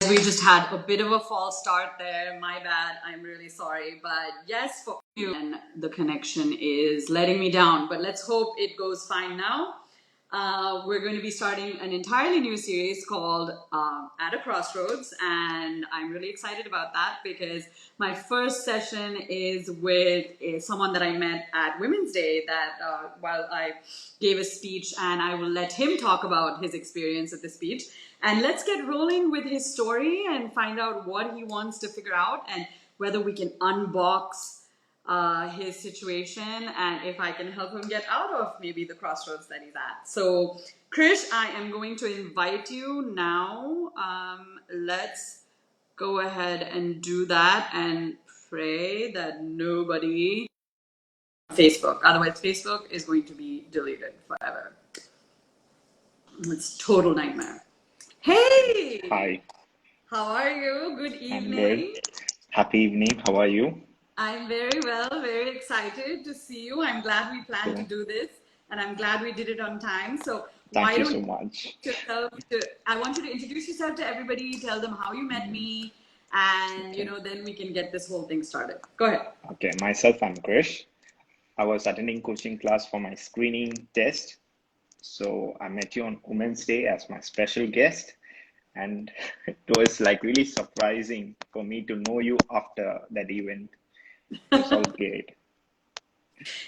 We just had a bit of a false start there. My bad. I'm really sorry. But yes, for you, and the connection is letting me down. But let's hope it goes fine now. We're going to be starting an entirely new series called At a Crossroads, and I'm really excited about that because my first session is with someone that I met at Women's Day. That while I gave a speech, and I will let him talk about his experience at the speech. And let's get rolling with his story and find out what he wants to figure out and whether we can unbox his situation and if I can help him get out of maybe the crossroads that he's at. So, Krish, I am going to invite you now. Let's go ahead and do that and pray that nobody Facebook. Otherwise, Facebook is going to be deleted forever. It's total nightmare. Hey! Hi. How are you? Good I'm good. evening. Happy evening. How are you? I'm very well, very excited to see you. I'm glad we planned to do this, and I'm glad we did it on time. So Thank you so much. I want you to introduce yourself to everybody, tell them how you met me, and Okay. then we can get this whole thing started. Go ahead. Okay, myself, I'm Krish. I was attending coaching class for my screening test. So I met you on Women's Day as my special guest. And it was like really surprising for me to know you after that event. It was all great.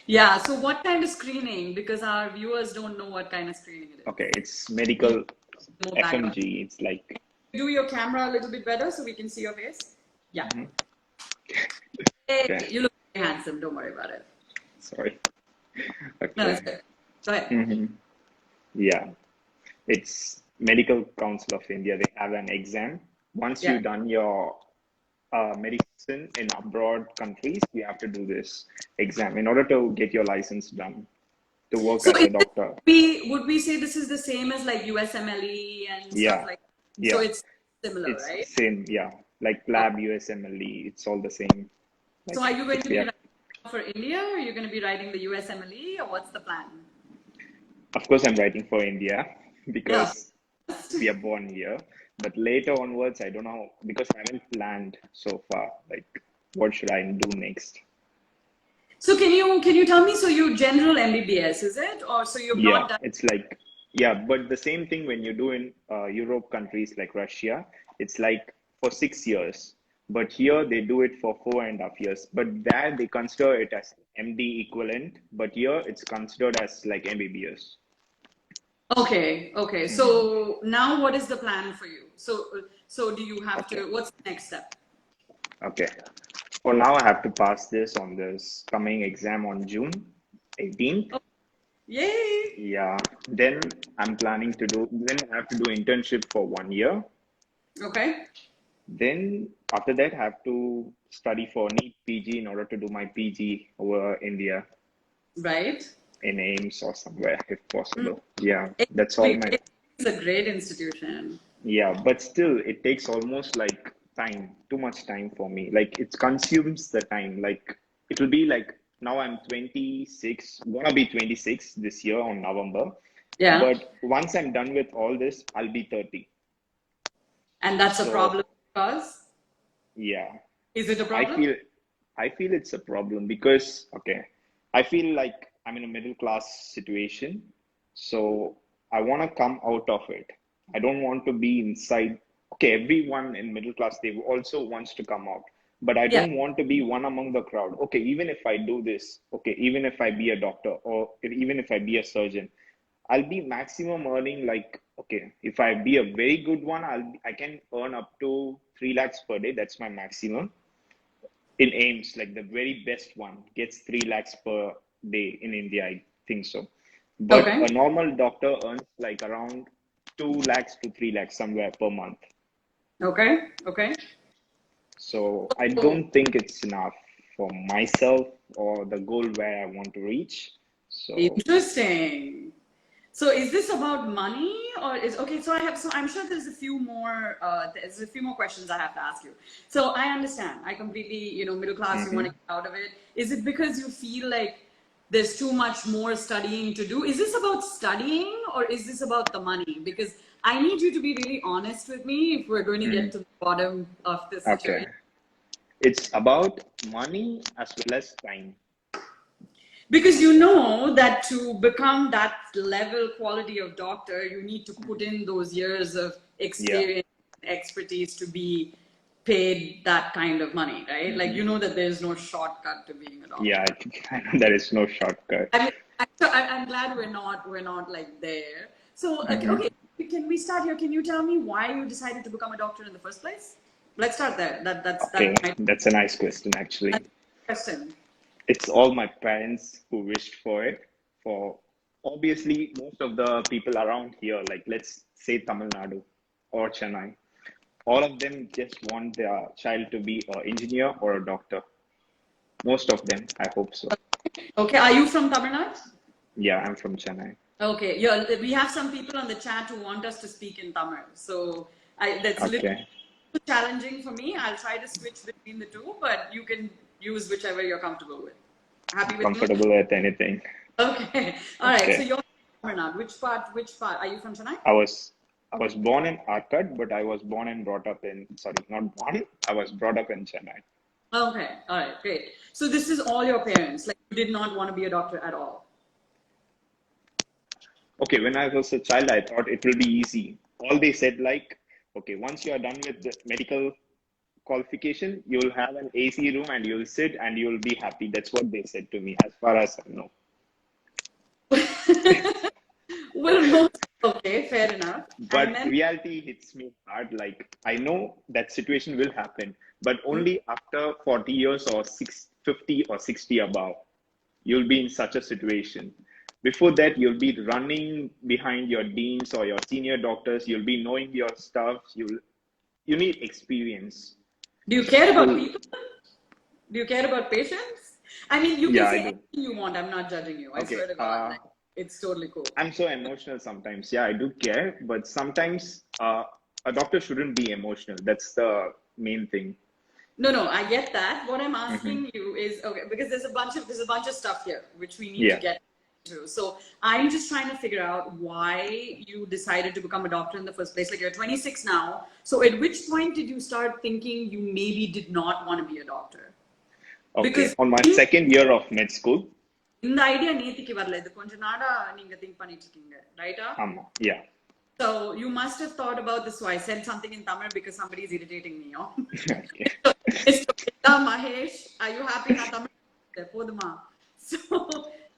Yeah, so what kind of screening? Because our viewers don't know what kind of screening it is. Okay, it's medical More background. FMG. It's like, Do your camera a little bit better so we can see your face. Yeah. Hey, okay, you look very handsome. Don't worry about it. sorry. No, it's Okay. good. Go ahead. Yeah, it's Medical Council of India. They have an exam. Once Yeah. you've done your medicine in abroad countries, you have to do this exam in order to get your license done to work So as a doctor. would we say this is the same as like USMLE and stuff Yeah, like that? So yeah, it's similar, it's right? same. Yeah, like lab, USMLE, it's all the same. So Like are you going if to we be have, writing for India or are you going to be writing the USMLE or what's the plan? of course, I'm writing for India Yeah. because we are born here. But later onwards, I don't know because I haven't planned so far. Like, what should I do next? So can you tell me, so you general MBBS, is it? Or so you've Yeah, not done? it's like, yeah, but the same thing when you do in Europe countries like Russia, it's like for 6 years. But here they do it for 4.5 years. But there they consider it as MD equivalent. But here it's considered as like MBBS. Okay, okay. So now what is the plan for you? So do you have Okay, to, what's the next step? okay. For now, I have to pass this on this coming exam on June 18th. Oh, yay! Yeah, then I'm planning to do, then I have to do internship for 1 year. Okay. Then after that, I have to study for NEET PG in order to do my PG over India Right. in AIMS or somewhere if possible. Yeah, that's all my, It's a great institution. yeah, but still it takes almost like time, too much time for me. Like it consumes the time. Like it will be like now I'm 26, gonna be 26 this year on November. Yeah. But once I'm done with all this, I'll be 30. And that's a So problem because, yeah, is it a I problem? feel I feel it's a problem because okay, I feel like I'm in a middle class situation, so I want to come out of it. I don't want to be inside. Okay, everyone in middle class they also wants to come out, but I Yeah. don't want to be one among the crowd. Okay, even if I do this, okay, even if I be a doctor or even if I be a surgeon, I'll be maximum earning like okay, if I be a very good one, I can earn up to 3 lakhs per day. That's my maximum in AIMS, like the very best one gets 3 lakhs per day in India, I think so. But Okay. a normal doctor earns like around 2 lakhs to 3 lakhs somewhere per month. Okay. Okay. So I So don't think it's enough for myself or the goal where I want to reach. So interesting. So is this about money or is okay? So I'm sure there's a few more questions I have to ask you. So I understand. I completely, middle class, you want to get out of it. Is it because you feel like there's too much more studying to do? Is this about studying or is this about the money? Because I need you to be really honest with me if we're going to Hmm. get to the bottom of this Okay. situation. It's about money as well as time. Because you know that to become that level quality of doctor, you need to put in those years of Yeah. experience, expertise to be paid that kind of money, right? Like Hmm. you know that there's no shortcut to being a doctor. Yeah, I think I know there is no shortcut. I mean, I'm glad we're not like there. So Hmm. okay, can we start here? Can you tell me why you decided to become a doctor in the first place? Let's start there. Okay, That my that's a nice question actually. question. It's all my parents who wished for it. For obviously most of the people around here, like let's say Tamil Nadu or Chennai, all of them just want their child to be an engineer or a doctor. Most of them, I hope so. Okay, are you from Tamil Nadu? Yeah, I'm from Chennai. Okay, yeah, we have some people on the chat who want us to speak in Tamil. So that's a little Okay, challenging for me. I'll try to switch between the two, but you can use whichever you're comfortable with. Happy with me? comfortable with anything. Okay. All right. So Okay, you're from Tamil Nadu. Which part? Which part? Are you from Chennai? I was I was born in Arcot, but I was born and brought up in sorry, not born. I was brought up in Chennai. Okay. All right. Great. So this is all your parents. Like you did not want to be a doctor at all. Okay, when I was a child, I thought it will be easy. All they said, like, okay, once you are done with the medical qualification, you'll have an AC room and you'll sit and you'll be happy. That's what they said to me, as far as I know. Well, most okay, fair enough. And But then reality hits me hard. Like, I know that situation will happen, but only after 40 years or 50 or 60 above, you'll be in such a situation. Before that, you'll be running behind your deans or your senior doctors. You'll be knowing your stuff. You need experience. do you care about So people? Do you care about patients? I mean, you can yeah, I say do. anything you want. I'm not judging you. I Okay. swear to God, like it's totally cool. I'm so emotional sometimes. Yeah, I do care, but sometimes a doctor shouldn't be emotional. That's the main thing. No, no, I get that. What I'm Hmm. asking you is okay because there's a bunch of stuff here which we need to Yeah. get to. So I'm just trying to figure out why you decided to become a doctor in the first place. Like you're 26 now. So at which point did you start thinking you maybe did not want to be a doctor? Okay. Because On my second year of med school, இந்த idea நேத்திக்கு வரல இது கொஞ்ச நாடா நீங்க think பண்ணிட்டு இருக்கீங்க ரைட்டா yeah. so you must have thought about this so I said something in Tamil because somebody is irritating me Okay. Mr. Pita Mahesh are you happy na Tamil poduma so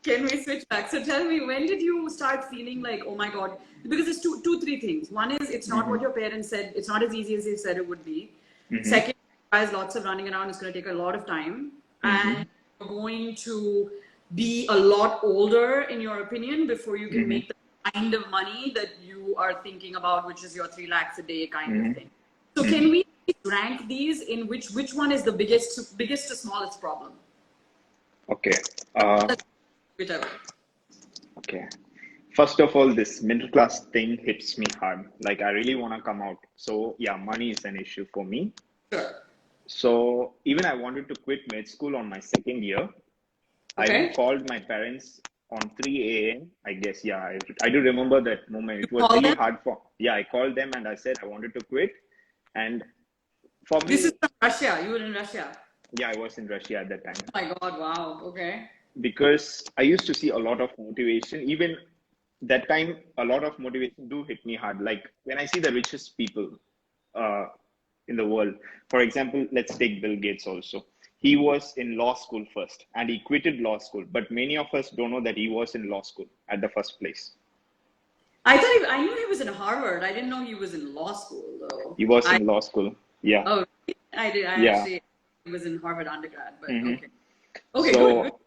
can we switch back so tell me when did you start feeling like oh my god because there's three things one is it's not what Hmm. your parents said it's not as easy as they said it would be Hmm. second it requires lots of running around it's going to take a lot of time and Hmm. you're going to be a lot older in your opinion before you can Hmm. make the kind of money that you are thinking about which is your 3 lakhs a day kind of Hmm. thing so can we rank these in which one is the biggest to smallest problem Okay. Uh, whichever okay. First of all, this middle class thing hits me hard. Like, I really want to come out. So, yeah, money is an issue for me. sure So, even I wanted to quit med school on my second year. I even okay called my parents on 3 a.m. I guess, yeah, I do remember that moment. you It was call really them hard for, yeah, I called them and I said I wanted to quit. And for this is me, from Russia you were in Russia yeah, I was in Russia at that oh time my god wow okay because I used to see a lot of motivation. Even that time, a lot of motivation do hit me hard. Like when I see the richest people uh, in the world, for example, let's take Bill Gates also. He was in law school first and he quitted law school. But many of us don't know that he was in law school at the first place. I knew he was in Harvard I didn't know he was in law school though He was I in law school. Yeah. oh I did I Yeah. actually was in Harvard undergrad but Hmm. okay okay good So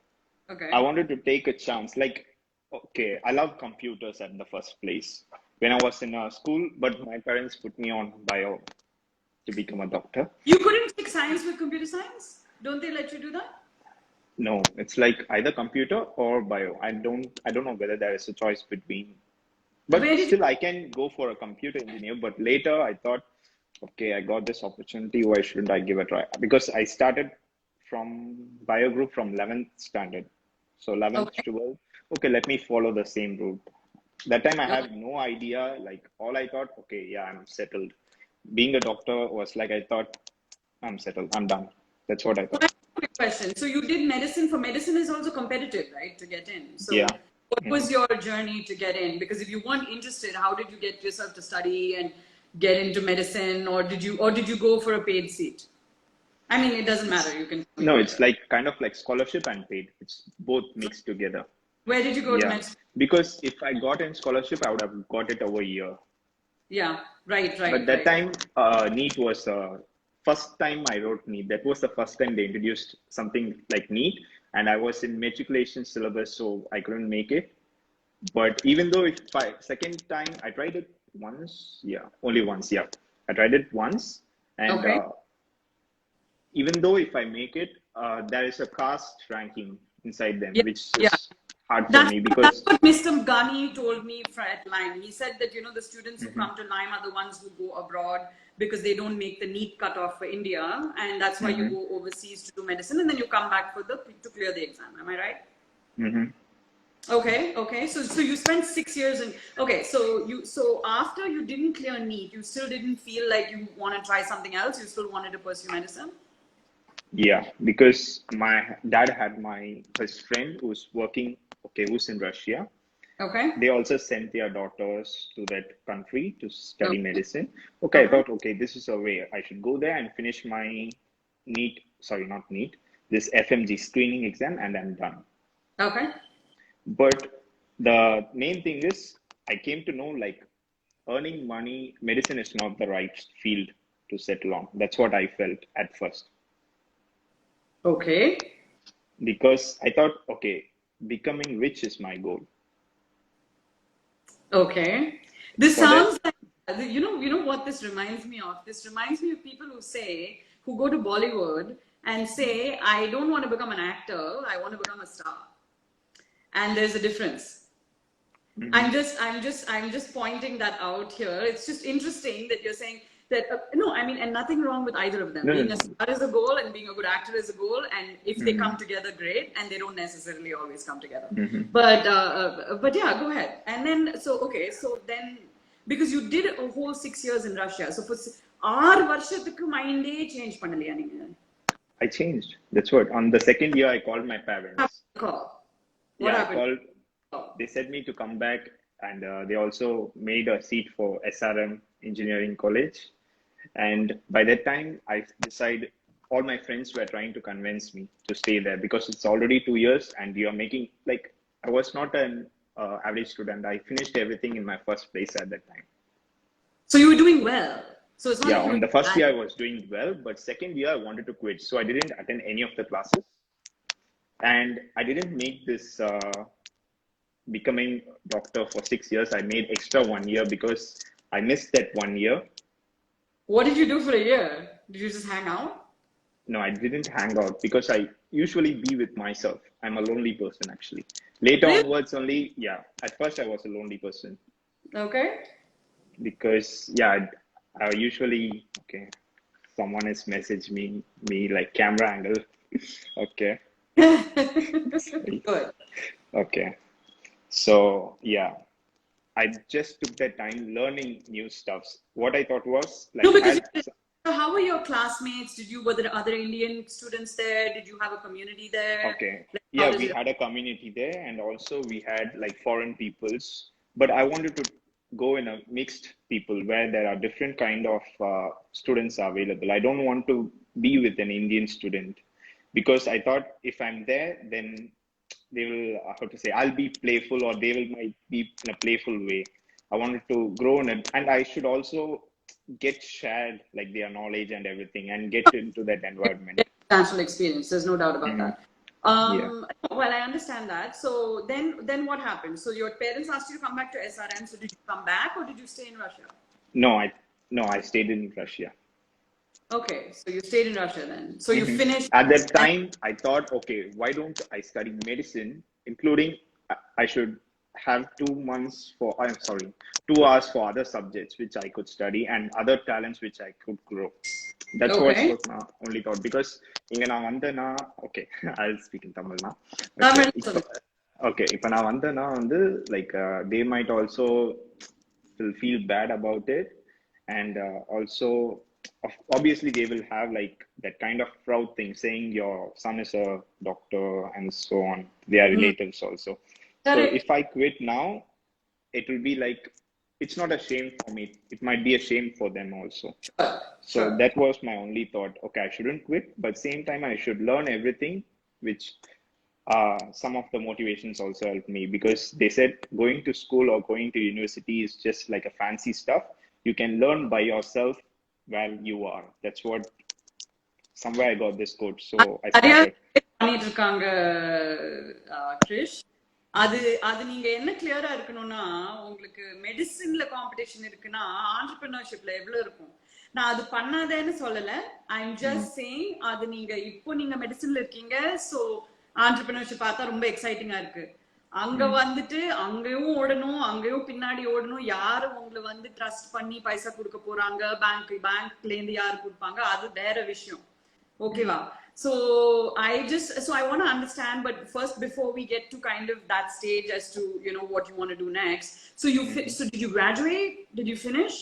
okay I wanted to take a chance. Like, okay, I love computers at the first place when I was in a school, but my parents put me on bio to become a doctor. you couldn't take science with computer science don't they let you do that No, it's like either computer or bio. I don't know whether there is a choice between. where But did you still I can go for a computer engineer. But later I thought, okay, I got this opportunity. Why shouldn't I give it a try? Because I started from bio group from 11th standard. So 11th, okay 12th. Okay, let me follow the same route. That time I Okay. have no idea. Like all I thought, okay, yeah, I'm settled. Being a doctor was like I thought I'm settled. I'm done. That's what I So I thought. have a quick question. So you did medicine. For medicine is also competitive, right, to get in. Yeah. So what Hmm. was your journey to get in? Because if you weren't interested, how did you get yourself to study and get into medicine, or did you go for a paid seat? I mean, it doesn't matter. It's You can tell me no, it's whatever. like kind of like scholarship and paid. It's both mixed together. Where did you go to Yeah. med school? Because if I got in scholarship, I would have got it over a year. Yeah, right, But right, that right. time, NEET was first time I wrote NEET. That was the first time they introduced something like NEET, and I was in matriculation syllabus, so I couldn't make it. But even though if I second time I tried it once, yeah, only once, yeah, I tried it once, and Okay. even though if I make it, there is a caste ranking inside them, Yeah, which yeah. is hard for That's me that's because. what Mr. Ghani told me at Lime. He said that the students who Mhm, come to Lime are the ones who go abroad because they don't make the NEET cutoff for India, and that's why you mhm, go overseas to do medicine, and then you come back to clear the exam. Am I right? mhm. Okay, okay. So you spent 6 years in. Okay, so after you didn't clear NEET, you still didn't feel like you want to try something else. You still wanted to pursue medicine. Yeah, because my dad had his friend who's working, okay, who's in Russia. Okay. They also sent their daughters to that country to study Okay. medicine. Okay, I Okay. thought, okay, this is a way I should go there and finish my NEET, sorry, not NEET, this FMG screening exam, and I'm done. Okay. But the main thing is, I came to know like earning money, medicine is not the right field to settle on. That's what I felt at first. Okay. Because I thought, okay, becoming rich is my goal. Okay. This For that, sounds like you know what this reminds me of? This reminds me of people who go to Bollywood and say, I don't want to become an actor, I want to become a star. And there's a difference. mhm. I'm just pointing that out here. It's just interesting that you're saying that no, I mean, and nothing wrong with either of them. No, no, Being a no. star is a goal, and being a good actor is a goal. And if they come Mhm, together, great. And they don't necessarily always come together. mhm. But yeah, go ahead. And then okay, so then because you did a whole 6 years in Russia, so for 6 வருஷத்துக்கு மைண்டே change பண்ணலையா நீங்க? I changed. That's what. On the second year, I called my parents. Call. What Yeah, I happened? called. They said me to come back, and they also made a seat for SRM Engineering College. And by that time, I decided all my friends were trying to convince me to stay there because it's already 2 years, and you are making like I was not an average student. I finished everything in my first place at that time. So you were doing well. So it's not Yeah, like you were on the doing first bad. year I was doing well, but second year I wanted to quit, so I didn't attend any of the classes, and I didn't make this becoming doctor for 6 years. I made extra 1 year because I missed that 1 year. What did you do for a year? Did you just hang out? No, I didn't hang out because I usually be with myself. I'm a lonely person actually. Later Really? onwards, only yeah. At first, I was a lonely person Okay. because yeah, I usually okay. Someone has messaged me like camera angle. Okay, sorry. Good. Okay. So yeah, I just took that time learning new stuffs. What I thought was like No, I because had so how were your classmates? Were there other Indian students there? Did you have a community there? okay. Like, how Yeah, does we it? had a community there, and also we had like foreign peoples. But I wanted to go in a mixed people where there are different kind of students are available. I don't want to be with an Indian student because I thought if I'm there, then they will how to say I'll be playful or they will might be in a playful way. I wanted to grow in it, and I should also get shared like their knowledge and everything, and get into that environment. Substantial experience. There's no doubt about Mhm. that. Yeah. Well, I understand that. So then what happened? So your parents asked you to come back to SRM. So did you come back or did you stay in Russia? No, I stayed in Russia. Okay, so you stayed in Russia then. So you Mhm. finished At that and time, I thought, okay, why don't I study medicine, including I should have 2 months for, I'm sorry, 2 hours for other subjects which I could study and other talents which I could grow. That's what okay. was my only thought because இங்க நான் வந்தேன்னா okay I'll speak in Tamil now. Okay, Tamil இப்ப சொல்லுங்க. Okay, if நான் வந்தேன்னா வந்து like they might also will feel bad about it, and also obviously they will have like that kind of proud thing saying your son is a doctor and so on. They are Hmm. relatives also. So if Correct. I quit now, it will be like it's not a shame for me. It might be a shame for them also. Sure. So Sure. that was my only thought. Okay, I shouldn't quit, but same time I should learn everything, which some of the motivations also helped me because they said going to school or going to university is just like a fancy stuff. You can learn by yourself while you are. That's what somewhere I got this quote. So I நிறைய started. பேர் பண்ணிட்டு இருக்காங்க கிரிஷ். அது அது நீங்க என்ன கிளியரா இருக்கணும்னா, உங்களுக்கு மெடிசின்ல காம்படிஷன் இருக்குன்னா ஆண்டர்பிரினர்ஷிப்ல எவ்வளவு இருக்கும். நான் அது பண்ணாதேன்னு சொல்லல. ஐம் Mm, ஜஸ்ட் சேயிங் அது நீங்க இப்போ நீங்க மெடிசின்ல இருக்கீங்க. ஸோ ஆண்டர்பிரினர்ஷிப் பார்த்தா ரொம்ப எக்ஸைட்டிங்கா இருக்கு. அங்க mm, வந்துட்டு அங்கேயும் ஓடணும், அங்கேயும் பின்னாடி ஓடணும். யாரு உங்களை வந்து ட்ரஸ்ட் பண்ணி பைசா கொடுக்க போறாங்க, பேங்க்ல இருந்து யாரு கொடுப்பாங்க, அது வேற விஷயம். Okay, mm. wow. So I want to understand, but first, before we get to kind of that stage as to, what you want to do next. So Mhm. so did you graduate? Did you finish?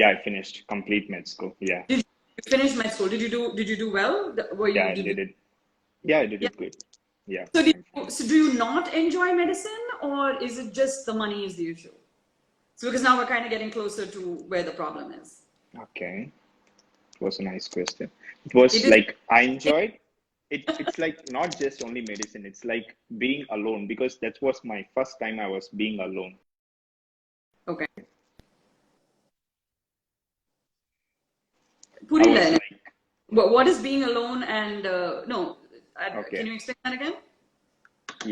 Yeah, I finished complete med school. Yeah, Did you finish med school? Did you do well? yeah, I did it. Yeah, I did Yeah. it good. Yeah, So I'm fine. so do you not enjoy medicine, or is it just the money is the issue? So because now we're kind of getting closer to where the problem is. Okay, it was a nice question. It was It is. like I enjoyed it. It's like not just only medicine. It's like being alone because that was my first time I was being alone. Okay. I was Purila. like, What is being alone and no? Can okay, you explain that again?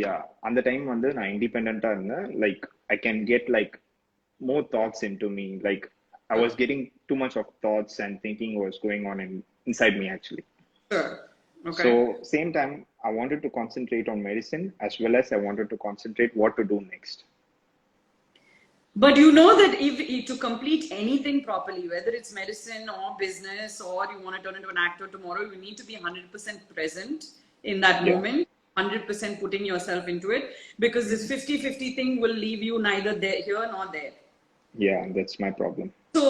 yeah. அந்த time வந்து நான் இண்டிபெண்டா இருந்தேன். Like I can get like more thoughts into me. Like I Sure. was getting too much of thoughts and thinking was going on inside me actually. Sure. So Okay. same time I wanted to concentrate on medicine as well as I wanted to concentrate what to do next. But you know that if to complete anything properly, whether it's medicine or business or you want to turn into an actor tomorrow, you need to be 100% present in that Yeah, moment, 100% putting yourself into it, because this mhm. 50-50 thing will leave you neither there, here nor there. Yeah, that's my problem. So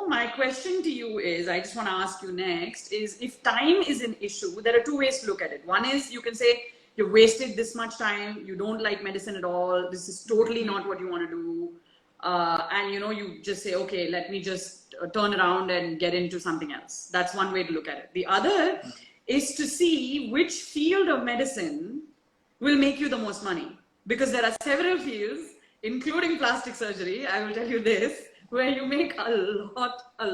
my question to you is, I just want to ask you next, is if time is an issue, there are two ways to look at it. One is you can say, you've wasted this much time, you don't like medicine at all, this is totally not what you want to do. And you just say, okay, let me just turn around and get into something else. That's one way to look at it. The other is to see which field of medicine will make you the most money. Because there are several fields, including plastic surgery, I will tell you this, where you make a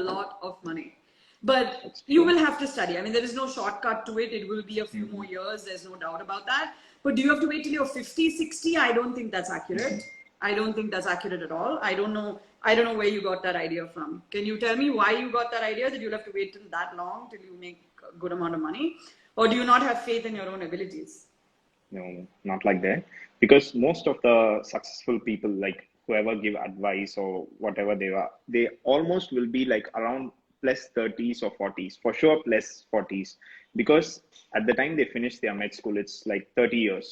lot of money. But That's you true. will have to study. I mean, there is no shortcut to it. It will be a few more Hmm. years. There's no doubt about that. But do you have to wait till you're 50, 60? I don't think that's accurate. I don't think that's accurate at all. I don't know. I don't know where you got that idea from. Can you tell me why you got that idea that you'll have to wait till that long till you make a good amount of money? Or do you not have faith in your own abilities? No, not like that. Because most of the successful people, like whoever give advice or whatever they are, they almost will be like around plus 30s or 40s, for sure plus 40s. Because at the time they finish their med school, it's like 30 years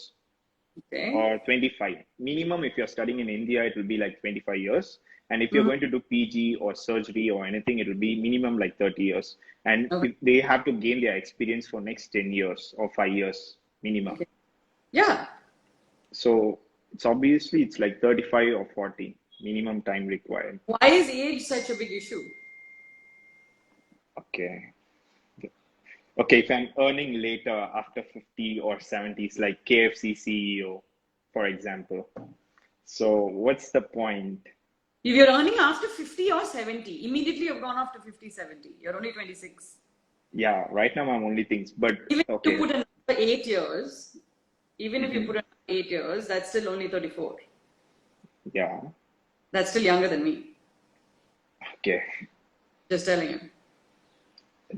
Okay. or 25. Minimum, if you're studying in India, it will be like 25 years. And if you're Mhm. going to do PG or surgery or anything, it will be minimum like 30 years. And Okay. if they have to gain their experience for next 10 years or 5 years minimum. Okay. Yeah. So it's like 35 or 40 minimum time required. Why is age such a big issue? Okay. Okay, if I'm earning later after 50 or 70s, like KFC CEO, for example. So what's the point? If you're earning after 50 or 70, immediately you've gone off to 50, 70. You're only 26. Yeah, right now I'm only things, but Even if you okay. put another 8 years, even if you Hmm. put another 8 years, that's still only 34. Yeah, That's still younger than me. okay. Just telling you.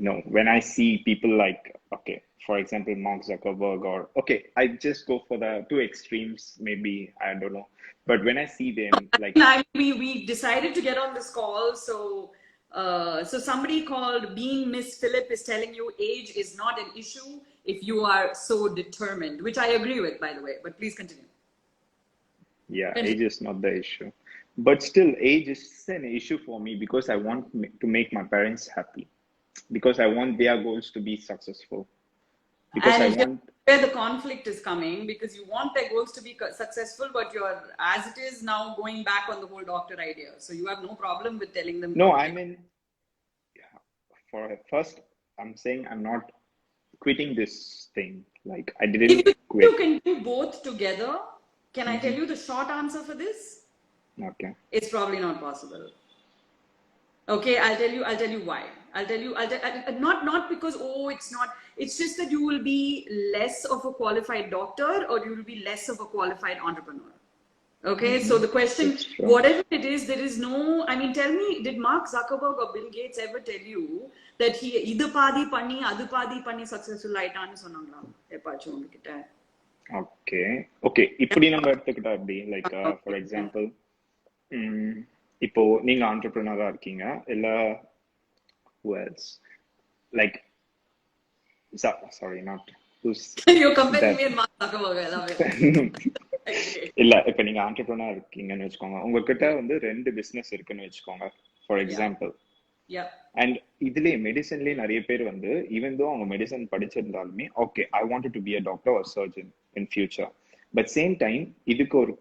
No, when I see people like, okay, for example, Mark Zuckerberg, or okay, I just go for the two extremes, maybe, I don't know. But when I see them, like, We decided to get on this call. So somebody called Being Miss Phillip is telling you age is not an issue if you are so determined, which I agree with, by the way. But please continue. Yeah, age is not the issue. But still, age is an issue for me because I want to make my parents happy. Because I want their goals to be successful. Because I And here's want, where the conflict is coming, because you want their goals to be successful, but you're, as it is now, going back on the whole doctor idea. So you have no problem with telling them no, to I like. mean, for first, I'm saying I'm not quitting this thing. Like, I If didn't you quit. can do both together, can I tell Hmm. you the short answer for this? Okay. It's probably not possible. Okay, I'll tell you why. Not because, oh, it's not, it's just that you will be less of a qualified doctor or you will be less of a qualified entrepreneur. Okay, so Hmm. the question, That's true. whatever it is, there is no, I mean, tell me, did Mark Zuckerberg or Bill Gates ever tell you that he idu paadi panni, adu paadi panni successful ஆயிட்டான்னு சொன்னாங்களா எப்பாச்சும் உங்ககிட்ட? Okay. Okay. இப்படி நம்ம எடுத்துக்கிட்டா எப்படி? Like, for example, இப்போ நீங்க entrepreneur-ஆ இருக்கீங்க, இல்ல who else? Like, sorry, not who's You're comparing that. me and Mark Zuckerberg, I love it. Okay. இல்ல இப்ப நீங்க entrepreneur இருக்கீங்கன்னு வச்சுக்கோங்க, உங்ககிட்ட வந்து 2 பிசினஸ் இருக்குன்னு வச்சுக்கோங்க, for Yeah, example. yeah. And இதுலயே மெடிசன்லயே நிறைய பேர் வந்து ஈவன் தோ அவங்க மெடிசன் படிச்சிருந்தாலுமே okay I wanted to be a doctor or surgeon in future, but same time இதுக்கு ஒரு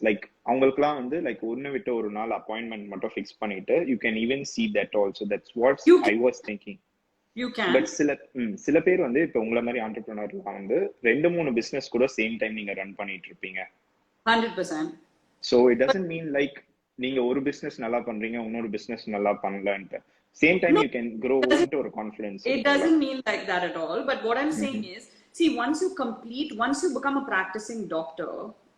லைக் அவங்களுக்குலாம் வந்து லைக் ஒன்னு விட்டு ஒரு நாள் அப்பாயின்மெண்ட் மட்டும் ஃபிக்ஸ் பண்ணிட்டு you can even see that also. That's what You I can. was thinking. You can. But சில பேர் வந்து இப்போ உங்களை மாதிரி ஆண்டர்பிரினர்லாம் வந்து 2-3 பிசினஸ் கூட சேம் டைம் நீங்க ரன் பண்ணிட்டு இருப்பீங்க. 100%. So it doesn't mean like நீங்க ஒரு பிசினஸ் நல்லா பண்றீங்க இன்னொரு பிசினஸ் நல்லா பண்ணலன்ட்டு. Same time No, you can grow into a confidence. it doesn't mean like that at all. But what I'm saying is, see, once you become a practicing doctor,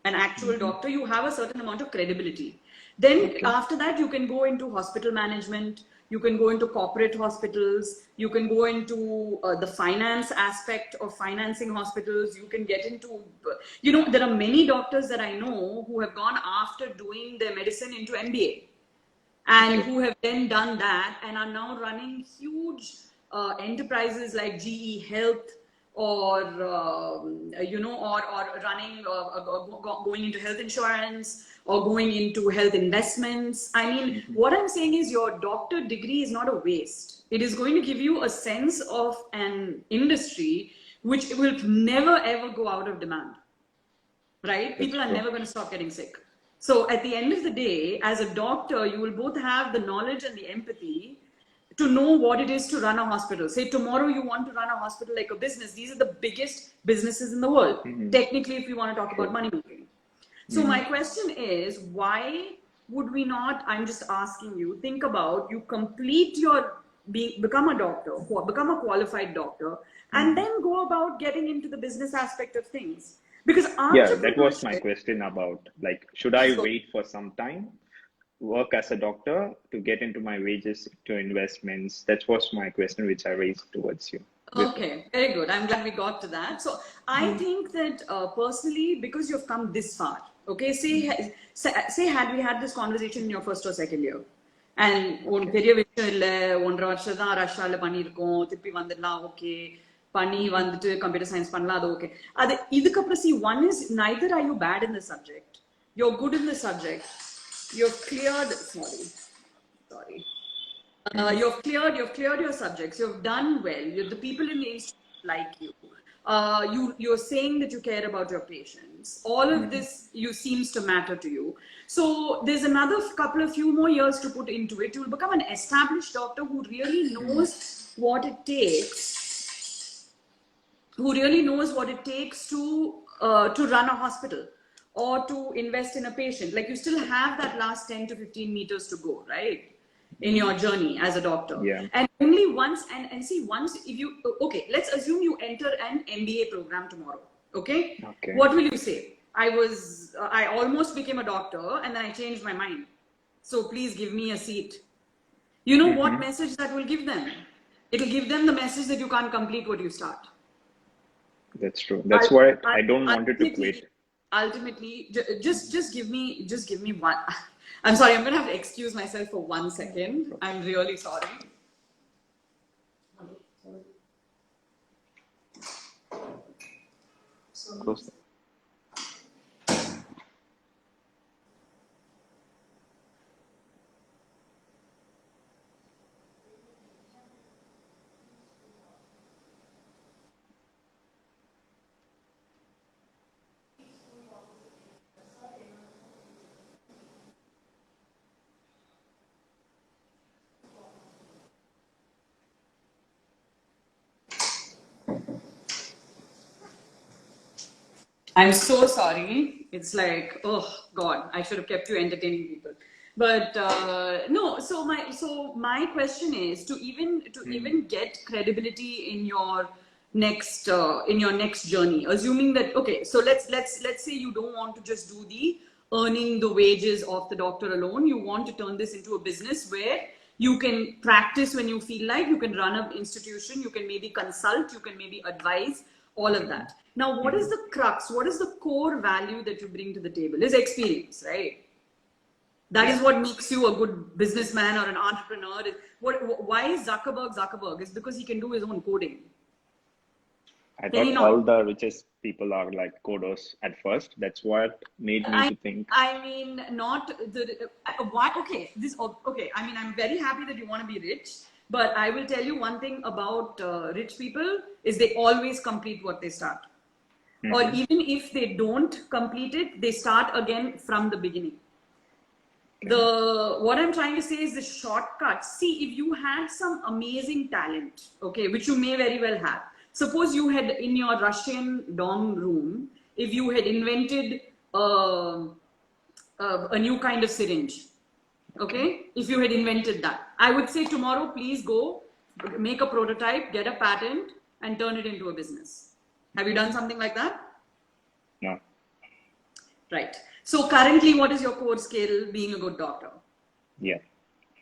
an actual doctor, you have a certain amount of credibility. Then Okay. after that, you can go into hospital management, you can go into corporate hospitals, you can go into the finance aspect of financing hospitals, you can get into, there are many doctors that I know who have gone after doing their medicine into MBA. And Okay. who have then done that and are now running huge enterprises like GE Health, or or running going into health insurance or going into health investments. I mean, what I'm saying is your doctor degree is not a waste. It is going to give you a sense of an industry which will never ever go out of demand. Right? That's People are true. never going to stop getting sick. So at the end of the day, as a doctor, you will both have the knowledge and the empathy to know what it is to run a hospital. Say tomorrow you want to run a hospital like a business. These are the biggest businesses in the world, technically, if you want to talk about money making. So my question is, why would we not, I'm just asking you, think about, you complete your, become a doctor, become a qualified doctor, and then go about getting into the business aspect of things. Because Yeah, that was my entrepreneurship, question about like, should I so, wait for some time, work as a doctor to get into my wages to investments? That was my question, which I raised towards you before. okay, very good. I'm glad we got to that. So I think that personally, because you've come this far, okay, say had we had this conversation in your first or second year, and Okay. பெரிய விஷயம் இல்ல, 1.5 வருஷம் தான் ரஷ்யால பண்ணியிருக்கோம், திருப்பி வந்துடலாம், okay பண்ணி வந்துட்டு கம்ப்யூட்டர் சயின்ஸ் பண்ணலாம், அது ஓகே. அது இதுக்கப்புறம் see, one is, neither are you bad in the subject, you're good in the subject, you've cleared, sorry. You've cleared your subjects. You've done well. The people in the institute like you. You're saying that you care about your patients. All of this seems to matter to you. So there's another few more years to put into it. You'll become an established doctor who really knows what it takes. Who really knows what it takes to run a hospital or to invest in a patient. Like, you still have that last 10 to 15 meters to go, right? In your journey as a doctor. Yeah. And only once, and see, once if you, okay, let's assume you enter an MBA program tomorrow. Okay? Okay. What will you say? I almost became a doctor and then I changed my mind. So please give me a seat. You know what message that will give them? It'll give them the message that you can't complete what you start. That's true. That's why I don't want it to quit. Ultimately, just give me one. I'm sorry, I'm gonna have to excuse myself for 1 second. I'm really sorry. Close. I'm so sorry. It's like, oh God, I should have kept you entertaining people. But no, so my question is to even get credibility in your next journey. Assuming that, okay, so let's say you don't want to just do the earning the wages of the doctor alone. You want to turn this into a business where you can practice when you feel like, you can run an institution, you can maybe consult, you can maybe advise, all of that. Now, what is the crux? What is the core value that you bring to the table? Is experience, right? That is what makes you a good businessman or an entrepreneur. Why is Zuckerberg Zuckerberg? It's because he can do his own coding. I Can he thought all not? the richest people are like coders at first. That's what made me I to think. I mean, not the why. Okay, okay. I mean, I'm very happy that you want to be rich, but I will tell you one thing about rich people is they always complete what they start. Or Hmm. even if they don't complete it, they start again from the beginning. Okay. What I'm trying to say is the shortcut. See, if you had some amazing talent, okay, which you may very well have. Suppose you had in your Russian dorm room, if you had invented a new kind of syringe, Okay. okay, if you had invented that, I would say tomorrow, please go make a prototype, get a patent, and turn it into a business. Have you done something like that? No. Right. So currently, what is your core skill being a good doctor? Yeah.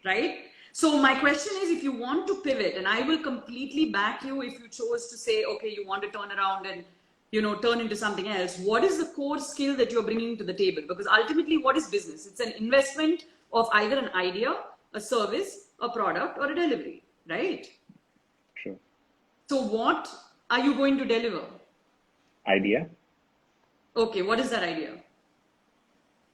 Right? So my question is, if you want to pivot, and I will completely back you if you chose to say, okay, you want to turn around and turn into something else. What is the core skill that you're bringing to the table? Because ultimately, what is business? It's an investment of either an idea, a service, a product, or a delivery, right? True. So what are you going to deliver? Idea. Okay, what is that idea?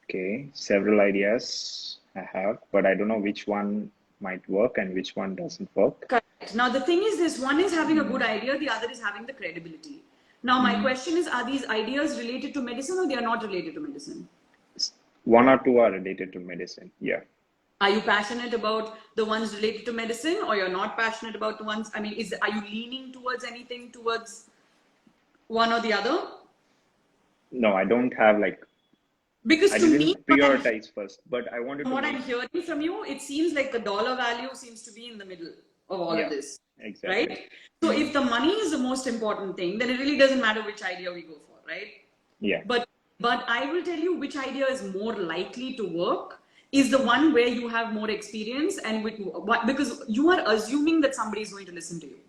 Okay. Several ideas I have, but I don't know which one might work and which one doesn't work. Correct. Now, the thing is this, one is having a good Mm. idea, the other is having the credibility. Now, my Mm. question is, are these ideas related to medicine or they are not related to medicine? One or two are related to medicine. Yeah. Are you passionate about the ones related to medicine or you're not passionate about the ones, I mean, are you leaning towards anything towards one or the other? No, I don't have like, Because I to me, didn't prioritize first, but I wanted to what I'm make, hearing from you, it seems like the dollar value seems to be in the middle of all of yeah, this, exactly. right? So Mm. if the money is the most important thing, then it really doesn't matter which idea we go for, right? Yeah. But I will tell you which idea is more likely to work is the one where you have more experience and because you are assuming that somebody is going to listen to you.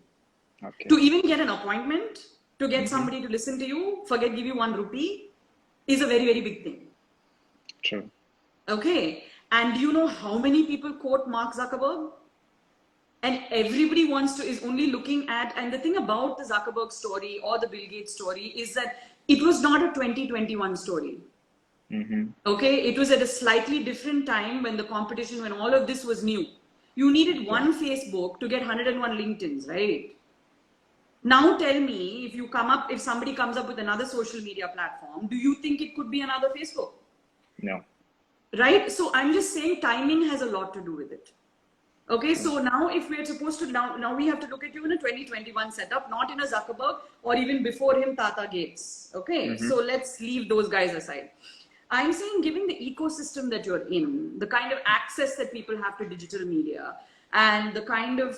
Okay. To even get an appointment, to get Mm-hmm. somebody to listen to you, give you 1 rupee, is a very, very big thing. True. Okay. And do you know how many people quote Mark Zuckerberg? And everybody is only looking at, and the thing about the Zuckerberg story or the Bill Gates story is that it was not a 2021 story. Mm-hmm. Okay. It was at a slightly different time when the competition, when all of this was new. You needed Okay. one Facebook to get 101 LinkedIn's, right? Now tell me, if somebody comes up with another social media platform, do you think it could be another Facebook? No. Right? So I'm just saying timing has a lot to do with it. Okay, True. so now if we're supposed to, now we have to look at you in a 2021 setup, not in a Zuckerberg or even before him, Tata Gates. Okay, Mm-hmm. so let's leave those guys aside. I'm saying, given the ecosystem that you're in, the kind of access that people have to digital media, and the kind of,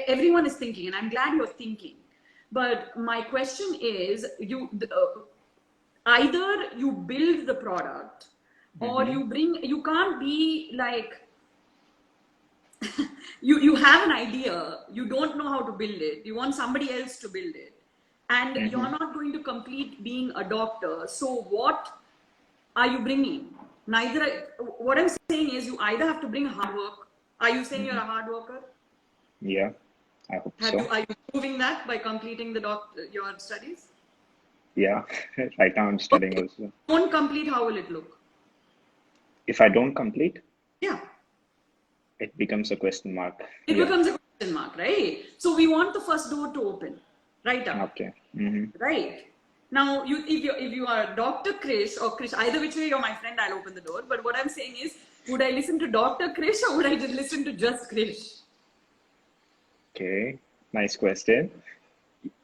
everyone is thinking, and I'm glad you're thinking. But my question is, either you build the product or Mm-hmm. you can't be like, you have an idea, you don't know how to build it, you want somebody else to build it, and Mm-hmm. you're not going to complete being a doctor. So what are you bringing? Neither. What I'm saying is, you either have to bring hard work. Are you saying you're Mm-hmm. a hard worker? Yeah, I hope so. Are you proving that by completing your studies? Yeah. Right now I'm studying Okay. also. Don't complete, how will it look? If I don't complete, Yeah. it becomes a question mark. It Yeah. becomes a question mark, right? So we want the first door to open, right up. Okay. Mm-hmm. Right. Now, if you are Dr. Krish or Krish, either which way you're my friend, I'll open the door. But what I'm saying is, would I listen to Dr. Krish or would I just listen to just Krish? Okay. Nice question.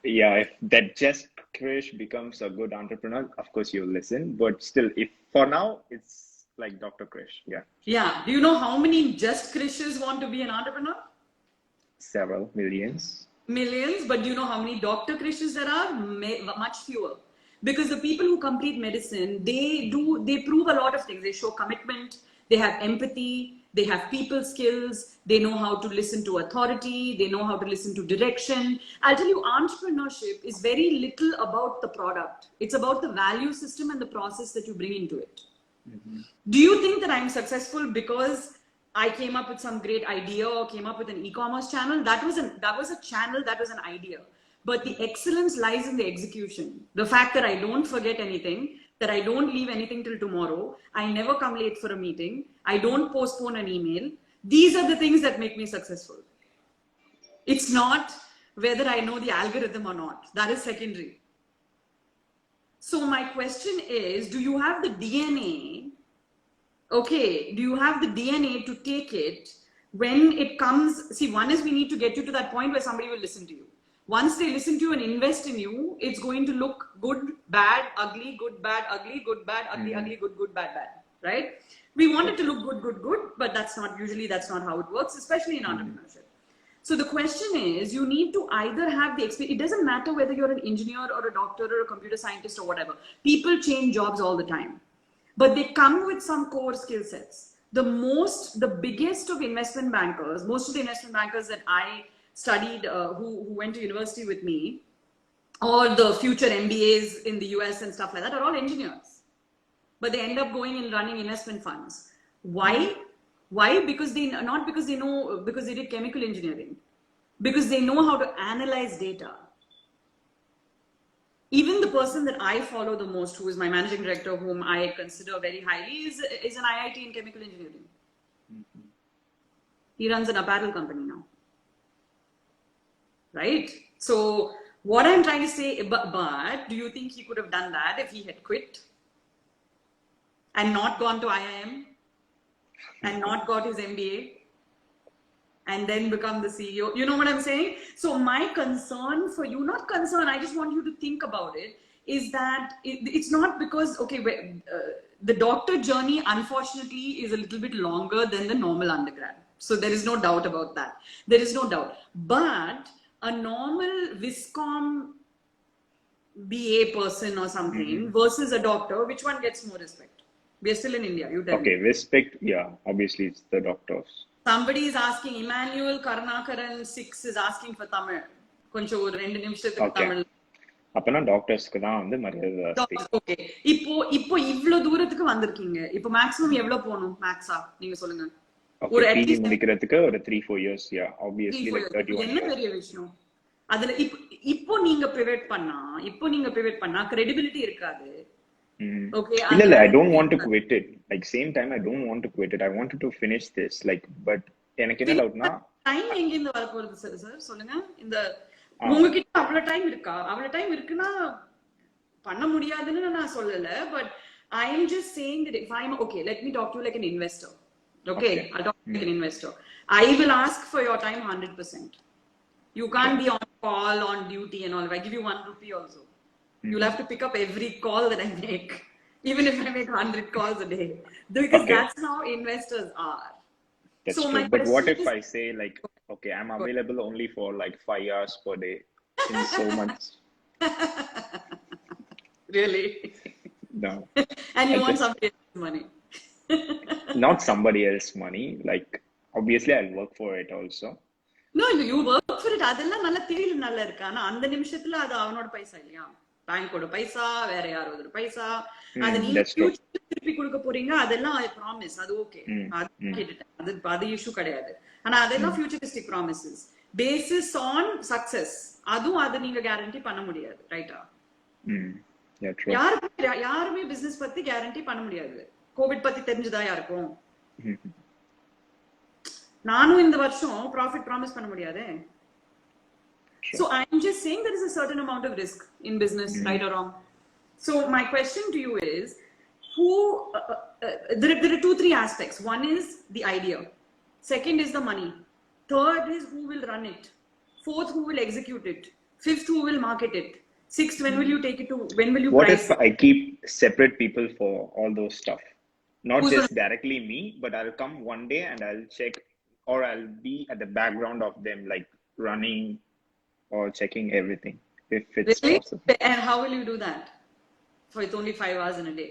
Yeah, if that just Krish becomes a good entrepreneur, of course you'll listen. But still, if for now it's like Dr. Krish, yeah, Yeah. Do you know how many just Krishes want to be an entrepreneur? several millions. Millions, but do you know how many Dr. Krishes there are? Much fewer. Because the people who complete medicine, they prove a lot of things. They show commitment, they have empathy, they have people skills, they know how to listen to authority, they know how to listen to direction. I'll tell you, entrepreneurship is very little about the product. It's about the value system and the process that you bring into it. Mm-hmm. Do you think that I'm successful because I came up with some great idea or came up with an e-commerce channel? That was a channel, that was an idea. But the excellence lies in the execution. The fact that I don't forget anything, that I don't leave anything till tomorrow, I never come late for a meeting, I don't postpone an email. These are the things that make me successful. It's not whether I know the algorithm or not. That is secondary. So my question is, do you have the DNA? Okay, do you have the DNA to take it when it comes? See, one is we need to get you to that point where somebody will listen to you. Once they listen to you and invest in you, it's going to look good, bad, ugly, good, bad, ugly, good, bad, ugly, ugly, good, good, bad, bad, right? We want it to look good, good, good, but that's not how it works, especially in entrepreneurship. So the question is, you need to either have the experience. It doesn't matter whether you're an engineer or a doctor or a computer scientist or whatever. People change jobs all the time, but they come with some core skill sets. The biggest of investment bankers, most of the investment bankers that I studied, who went to university with me, or the future MBAs in the US and stuff like that, are all engineers. But they end up going and running investment funds. Why? Why? Because they did chemical engineering. Because they know how to analyze data. Even the person that I follow the most, who is my managing director, whom I consider very highly, is an IIT in chemical engineering. Mm-hmm. He runs an apparel company now. Right? So what I'm trying to say, but do you think he could have done that if he had quit and not gone to IIM and not got his MBA and then become the CEO? You know what I'm saying? So my concern for you, not concern, I just want you to think about it, is that it's not because, okay, the doctor journey, unfortunately, is a little bit longer than the normal undergrad. So there is no doubt about that. There is no doubt. But a normal Viscom BA person or something versus a doctor, which one gets more respect? We are still in India, you tell me. Okay, respect, yeah, obviously it's the doctors. Somebody is asking, Emmanuel Karnakaran 6 is asking for Tamil. கொஞ்சம் ஒரு 2 நிமிஷத்துக்கு தமிழ். அப்பனா டாக்டர்ஸ்க்கு தான் வந்து மரியாதை ஜாஸ்தி. Okay. இப்போ இவ்ளோ தூரத்துக்கு வந்திருக்கீங்க. இப்போ மேக்ஸिमम எவ்வளவு போணும் மேக்ஸா நீங்க சொல்லுங்க. ஒரு PG முடிக்கிறதுக்கு ஒரு 3-4 years, yeah, obviously like 31 என்ன பெரிய விஷயம்? அதுல இப்போ நீங்க பிவட் பண்ணா credibility இருக்காது. Okay. இல்ல, I don't want to quit it. Like same time I don't want to quit it. I wanted to finish this, like, but எனக்கு என்ன டவுட்னா டைம் எங்க இருந்து வர போறது சார் சொல்லுங்க. இந்த உங்ககிட்ட அவ்வளவு டைம் இருக்கா? அவ்வளவு டைம் இருக்குன்னா பண்ண முடியாதுன்னு நான் சொல்லல, but I am just saying that if I'm okay, let me talk to you like an investor. Okay. I'll talk to you like an investor. I will ask for your time 100%. You can't be on call, on duty and all. If I give you 1 rupee also, you'll have to pick up every call that I make, even if I make 100 calls a day, because that's how investors are. That's so true. But what if I say like, okay, I'm available only for like 5 hours per day in so months? Really? No. And you want somebody else's money? Not somebody else's money. Like, obviously I'll work for it also. No, you work for it. அதெல்லாம் நல்ல தேயில நல்லா இருக்கு. ஆனா அந்த நிமிஷத்துல அது அவனோட பைசா இல்லையா? பேங்கோட பைசா, வேற யாரோட பைசா, அது நீங்க ஃபியூச்சர்ல திருப்பி கொடுக்க போறீங்க. அதெல்லாம் ப்ராமிஸ், அது ஓகே. அது கேட்டுட்டேன். அது இஷ்யூ கிடையாது. ஆனா அதெல்லாம் futuristic promises basis on success. அதுவும் அது நீங்க கேரண்டி பண்ண முடியாது, ரைட்டா? யாருமே பிசினஸ் பத்தி கேரண்டி பண்ண முடியாது. கோவிட் பத்தி தெரிஞ்சதா யாருக்கும்? நானும் இந்த வருஷம் ப்ராஃபிட் ப்ராமிஸ் பண்ண முடியாதே. So I'm just saying there is a certain amount of risk in business, right or wrong. So my question to you is, there are 2-3 aspects. One is the idea. Second is the money. Third is who will run it. Fourth, who will execute it. Fifth, who will market it? Sixth, when will you take it to, when will you What price if I keep separate people for all those stuff? Not Who's just gonna, directly me, but I'll come one day and I'll check, or I'll be at the background of them, like running or checking everything, if it's really? possible. And how will you do that? For it's only 5 hours in a day.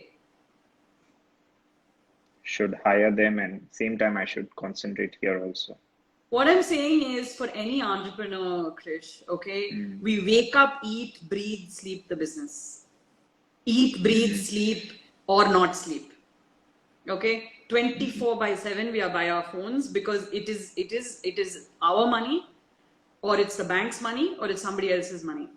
Should hire them, and same time I should concentrate here also. What I'm saying is for any entrepreneur, Krish, okay, we wake up, eat, breathe, sleep the business. Eat, breathe, sleep, or not sleep. Okay, 24/7 we are by our phones because it is our money, or it's the bank's money, or it's somebody else's money.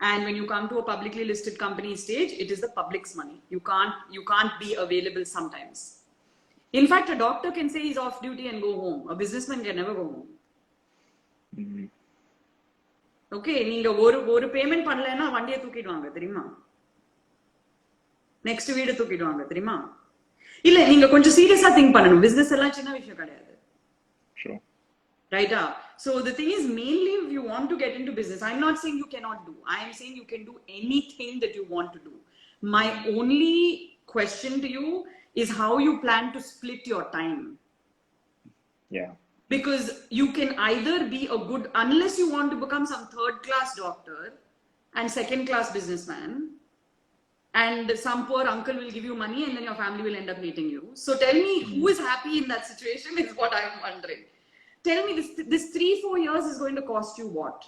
And when you come to a publicly listed company stage, it is the public's money. You can't be available sometimes. In fact, a doctor can say he's off duty and go home. A businessman can never go home. Okay, நீங்க ஒரு payment பண்ணலன்னா வண்டியை தூக்கிடுவாங்க தெரியுமா? Next வீடு தூக்கிடுவாங்க தெரியுமா? இல்ல நீங்க கொஞ்சம் சீரியஸா திங்க் பண்ணணும். பிசினஸ் எல்லாம் சின்ன விஷயம் கிடையாது. Sure. Right? So the thing is, mainly if you want to get into business, I'm not saying you cannot do. I am saying you can do anything that you want to do. My only question to you is how you plan to split your time. Yeah. Because you can either be a good, unless you want to become some third class doctor and second class businessman, and some poor uncle will give you money and then your family will end up hating you. So tell me, who is happy in that situation is what I'm wondering. Tell me, this 3-4 years is going to cost you what?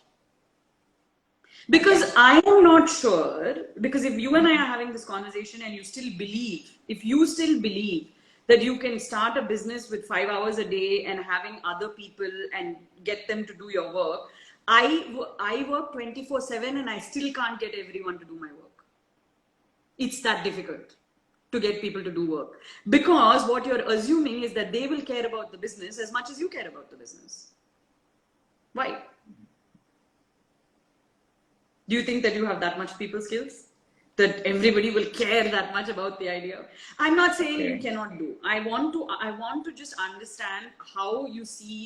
Because I am not sure, because if you and I are having this conversation and you still believe, if you still believe that you can start a business with 5 hours a day and having other people and get them to do your work, I work 24/7 and I still can't get everyone to do my work. It's that difficult to get people to do work, because what you're assuming is that they will care about the business as much as you care about the business. Why? Do you think that you have that much people skills? That everybody will care that much about the idea? I'm not saying you cannot do. I want to just understand how you see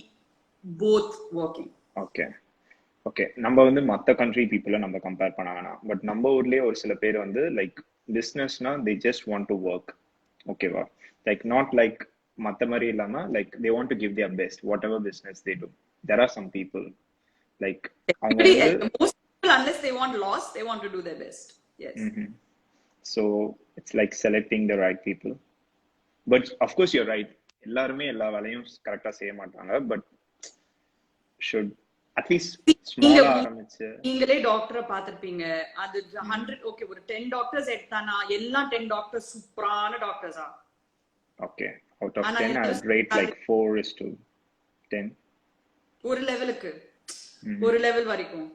both working. Okay நம்ம வந்து மற்ற country பீப்புளை நம்ம compare பண்ண வேணாம். But நம்ம ஊர்லயே ஒரு சில பேர் வந்து லைக் பிஸ்னஸ்னா they just want to work. ஓகேவா? லைக் நாட் லைக் மற்ற மாதிரி இல்லாம like they want to give their best whatever business they do. There are some people like அவங்க வந்து most people, unless they want loss, they want to do their best. Yes. So it's like selecting the right people. But of course you're right. எல்லாருமே எல்லா வேலையும் கரெக்டா செய்ய மாட்டாங்க. But should at least ஸ்மாலா ஆரம்பிச்சு. நீங்களே டாக்டரை பார்த்திருப்பீங்க. அது 100 ஓகே, ஒரு 10 டாக்டர்ஸ் எடுத்தானா எல்லா 10 டாக்டர்ஸ் சூப்பரான டாக்டர்ஸா? Okay, out of 10 I would rate like 4:10. ஒரு லெவலுக்கு, ஒரு லெவல் வரைக்கும்.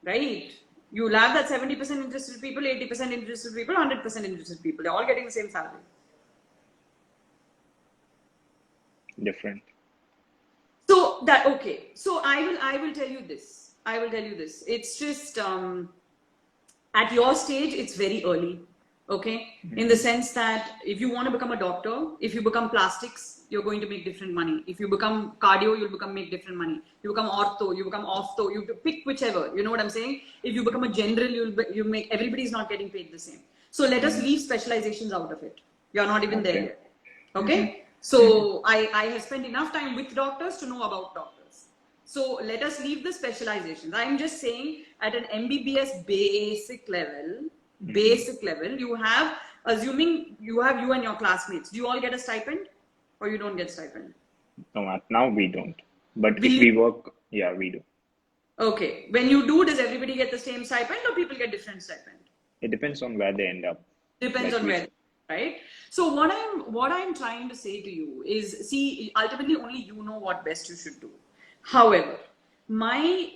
Right? You'll have that 70% interested people, 80% interested people, 100% interested people. They're all getting the same salary. Different. So that, okay. So I will tell you this. It's just at your stage, it's very early. Okay, in the sense that if you want to become a doctor, if you become plastics, you're going to make different money. If you become cardio, you'll make different money. You become ortho, you become ophtho, you pick whichever. You know what I'm saying? If you become a general, you make, everybody's not getting paid the same. So let us leave specializations out of it. You're not even there yet. Okay? So I have spent enough time with doctors to know about doctors. So let us leave the specializations. I'm just saying at an MBBS basic level, you have, assuming you and your classmates, do you all get a stipend or you don't get stipend? No, now we don't. But if we work, yeah, we do. Okay. When you do, does everybody get the same stipend or people get different stipend? It depends on where they end up. Depends on where, right? So what I'm trying to say to you is, see, ultimately only you know what best you should do. However, my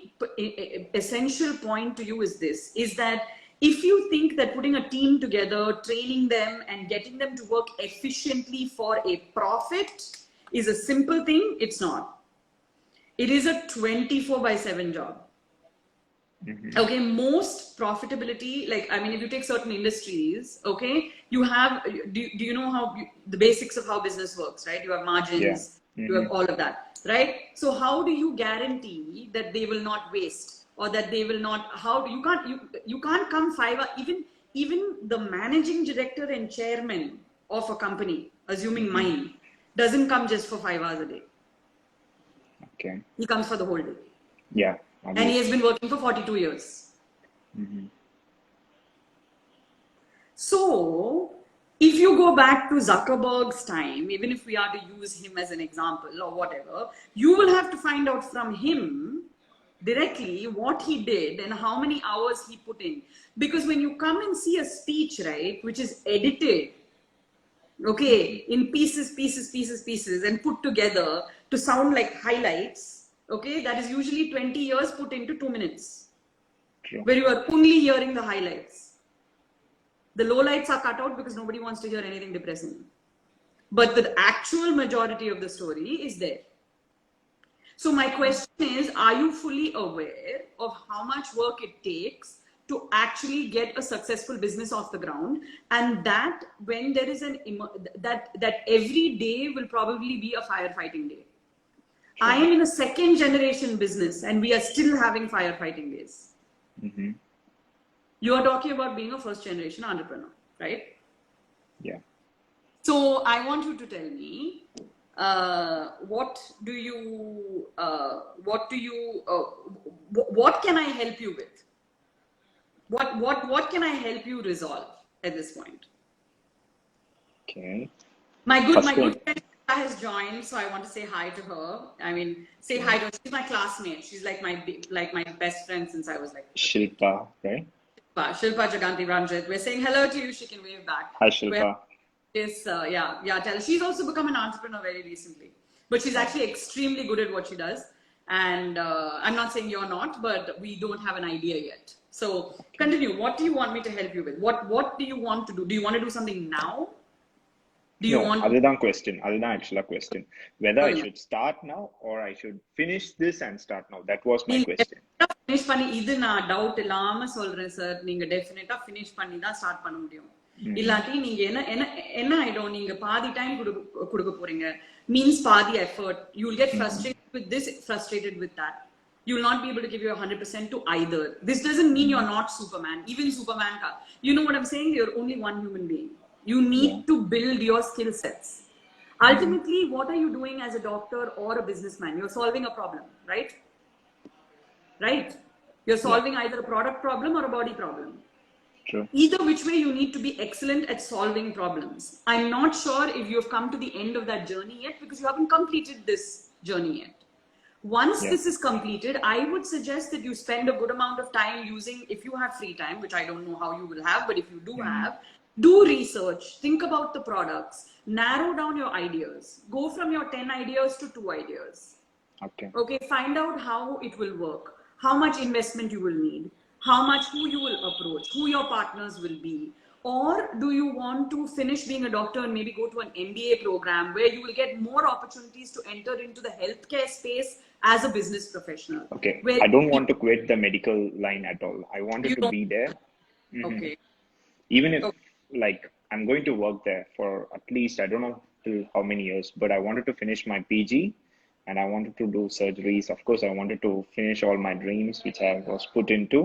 essential point to you is this, is that if you think that putting a team together, training them and getting them to work efficiently for a profit is a simple thing, it's not. It is a 24/7 job. Okay, most profitability, like, I mean, if you take certain industries, okay, you have, do you know how the basics of how business works, right? You have margins, You have all of that, right? So how do you guarantee that they will not waste, or that they will not? How do you can't come 5 hours? Even the managing director and chairman of a company, assuming mine, doesn't come just for 5 hours a day. Okay. He comes for the whole day. Yeah. And he has been working for 42 years. So, if you go back to Zuckerberg's time, even if we are to use him as an example or whatever, you will have to find out from him directly what he did and how many hours he put in. Because when you come and see a speech, right, which is edited, okay, in pieces, and put together to sound like highlights, okay, that is usually 20 years put into 2 minutes. True. Where you are only hearing the highlights. The lowlights are cut out because nobody wants to hear anything depressing. But the actual majority of the story is there. So my question is, are you fully aware of how much work it takes to actually get a successful business off the ground? And that when there is that every day will probably be a firefighting day. Sure. I am in a second generation business and we are still having firefighting days. You are talking about being a first generation entrepreneur, right? Yeah. So I want you to tell me, what can I help you with? What can I help you resolve at this point? Okay. My good friend has joined, so I want to say hi to her. I mean, say hi to her. She's my classmate. She's like my best friend since I was like Shilpa, right? Shilpa Jaganti Ranjit. We're saying hello to you. She can wave back. Hi, Shilpa. Tell her. She's also become an entrepreneur very recently, but she's actually extremely good at what she does. And I'm not saying you're not, but we don't have an idea yet. So continue. What do you want me to help you with? What do you want to do? Do you want to do something now? Other than actual question, whether I should start now or I should finish this and start now. That was my question. Finish பண்ணி இது நான் doubt இல்லாம சொல்றேன் sir. நீங்க டெஃபினட்டா finish பண்ணி தான் start பண்ண முடியும். இல்லாட்டி நீங்க என்ன ஆயிடும், நீங்க பாதி டைம் கொடுக்க போறீங்க, means பாதி effort. You will get frustrated with this, frustrated with that. You will not be able to give your 100% to either. This doesn't mean you're not Superman. Even Superman ka. You know what I'm saying? You're only one human being. You need to build your skill sets. Ultimately, what are you doing as a doctor or a businessman? You're solving a problem, right? Right? You're solving either a product problem or a body problem. True. Either which way, you need to be excellent at solving problems. I'm not sure if you've come to the end of that journey yet because you haven't completed this journey yet. Once this is completed, I would suggest that you spend a good amount of time using, if you have free time, which I don't know how you will have, but if you do have, do research, think about the products, narrow down your ideas, go from your 10 ideas to 2 ideas. Okay, find out how it will work, how much investment you will need, who you will approach, who your partners will be. Or do you want to finish being a doctor and maybe go to an MBA program where you will get more opportunities to enter into the healthcare space as a business professional? Okay, I don't want to quit the medical line at all. I wanted to be there. Okay. Even if like I'm going to work there for at least, I don't know till how many years, but I wanted to finish my PG and I wanted to do surgeries. Of course, I wanted to finish all my dreams, which I was put into.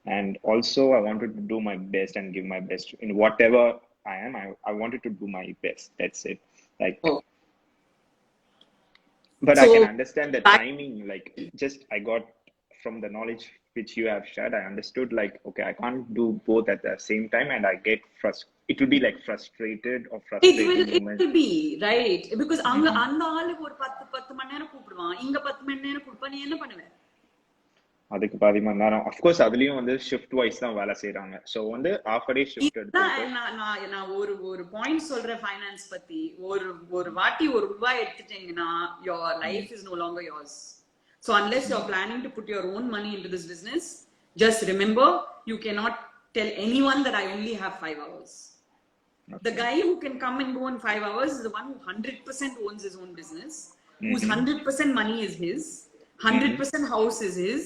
And also I wanted to do my best and give my best in whatever I am. I wanted to do my best. That's it. Like, but so, I can understand the timing. Like, just I got from the knowledge which you have shared, I understood like, okay, I can't do both at the same time, and I get it will be like frustrated or frustrated. It will be right because anga அந்த ஆளுக்கு ஒரு 10 மணி நேரம் கூப்பிடுவான், இங்க 10 மணி நேரம் கூப்பிடுவா, நீ என்ன பண்ணுவ? அதுக்கு 10 மணி நேரம் of course அதுலயும் வந்து ஷிஃப்ட் வைஸ் தான் வேலை செய்றாங்க. சோ வந்து half a day ஷிஃப்ட் எடுத்து நான் ஒரு பாயிண்ட் சொல்றேன் ஃபைனான்ஸ் பத்தி. ஒரு வாட்டி ஒரு ரூபாய் எடுத்துட்டீங்கன்னா your life is no longer yours. So unless you're planning to put your own money into this business, just remember you cannot tell anyone that I only have 5 hours. Okay. The guy who can come and go in 5 hours is the one who 100% owns his own business, whose 100% money is his, 100% house is his,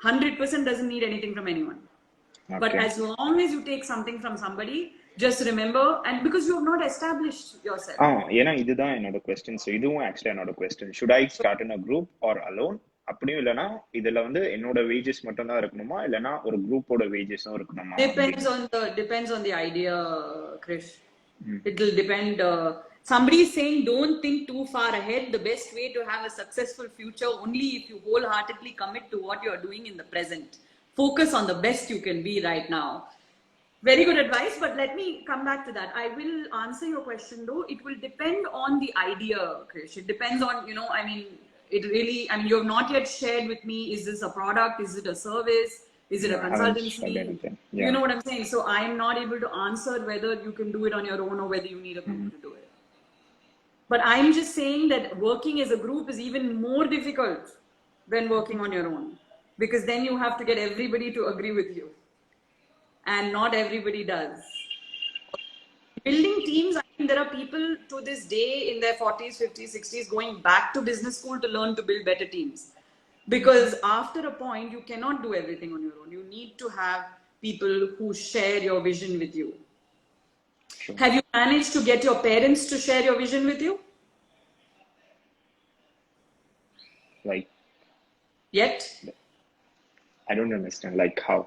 100% doesn't need anything from anyone. Okay. But as long as you take something from somebody, Just remember, and because you have not established yourself. ஏன்னா இதுதான் என்னோட question. So இதுவும் ஆக்சுவலா என்னோட question. Should I start in a group R alone? அப்படியும் இல்லைன்னா இதுல வந்து என்னோட வேஜஸ் மட்டும் தான் இருக்கணுமா, இல்லைன்னா ஒரு குரூப்போட வேஜஸும் இருக்கணுமா? Depends on the idea, Krish. It will depend. Somebody is saying don't think too far ahead. The best way to have a successful future only if you wholeheartedly commit to what you are doing in the present. Focus on the best you can be right now. Very good advice, but let me come back to that. I will answer your question though. It will depend on the idea, Krish. It depends on, I mean, you have not yet shared with me, is this a product? Is it a service? Is it a consultancy? Yeah. You know what I'm saying? So I'm not able to answer whether you can do it on your own or whether you need a group to do it. But I'm just saying that working as a group is even more difficult than working on your own. Because then you have to get everybody to agree with you. And not everybody does. Building teams, I mean, there are people to this day in their 40s, 50s, 60s going back to business school to learn to build better teams. Because after a point, you cannot do everything on your own. You need to have people who share your vision with you. Sure. Have you managed to get your parents to share your vision with you? Like? Yet? I don't understand. Like how?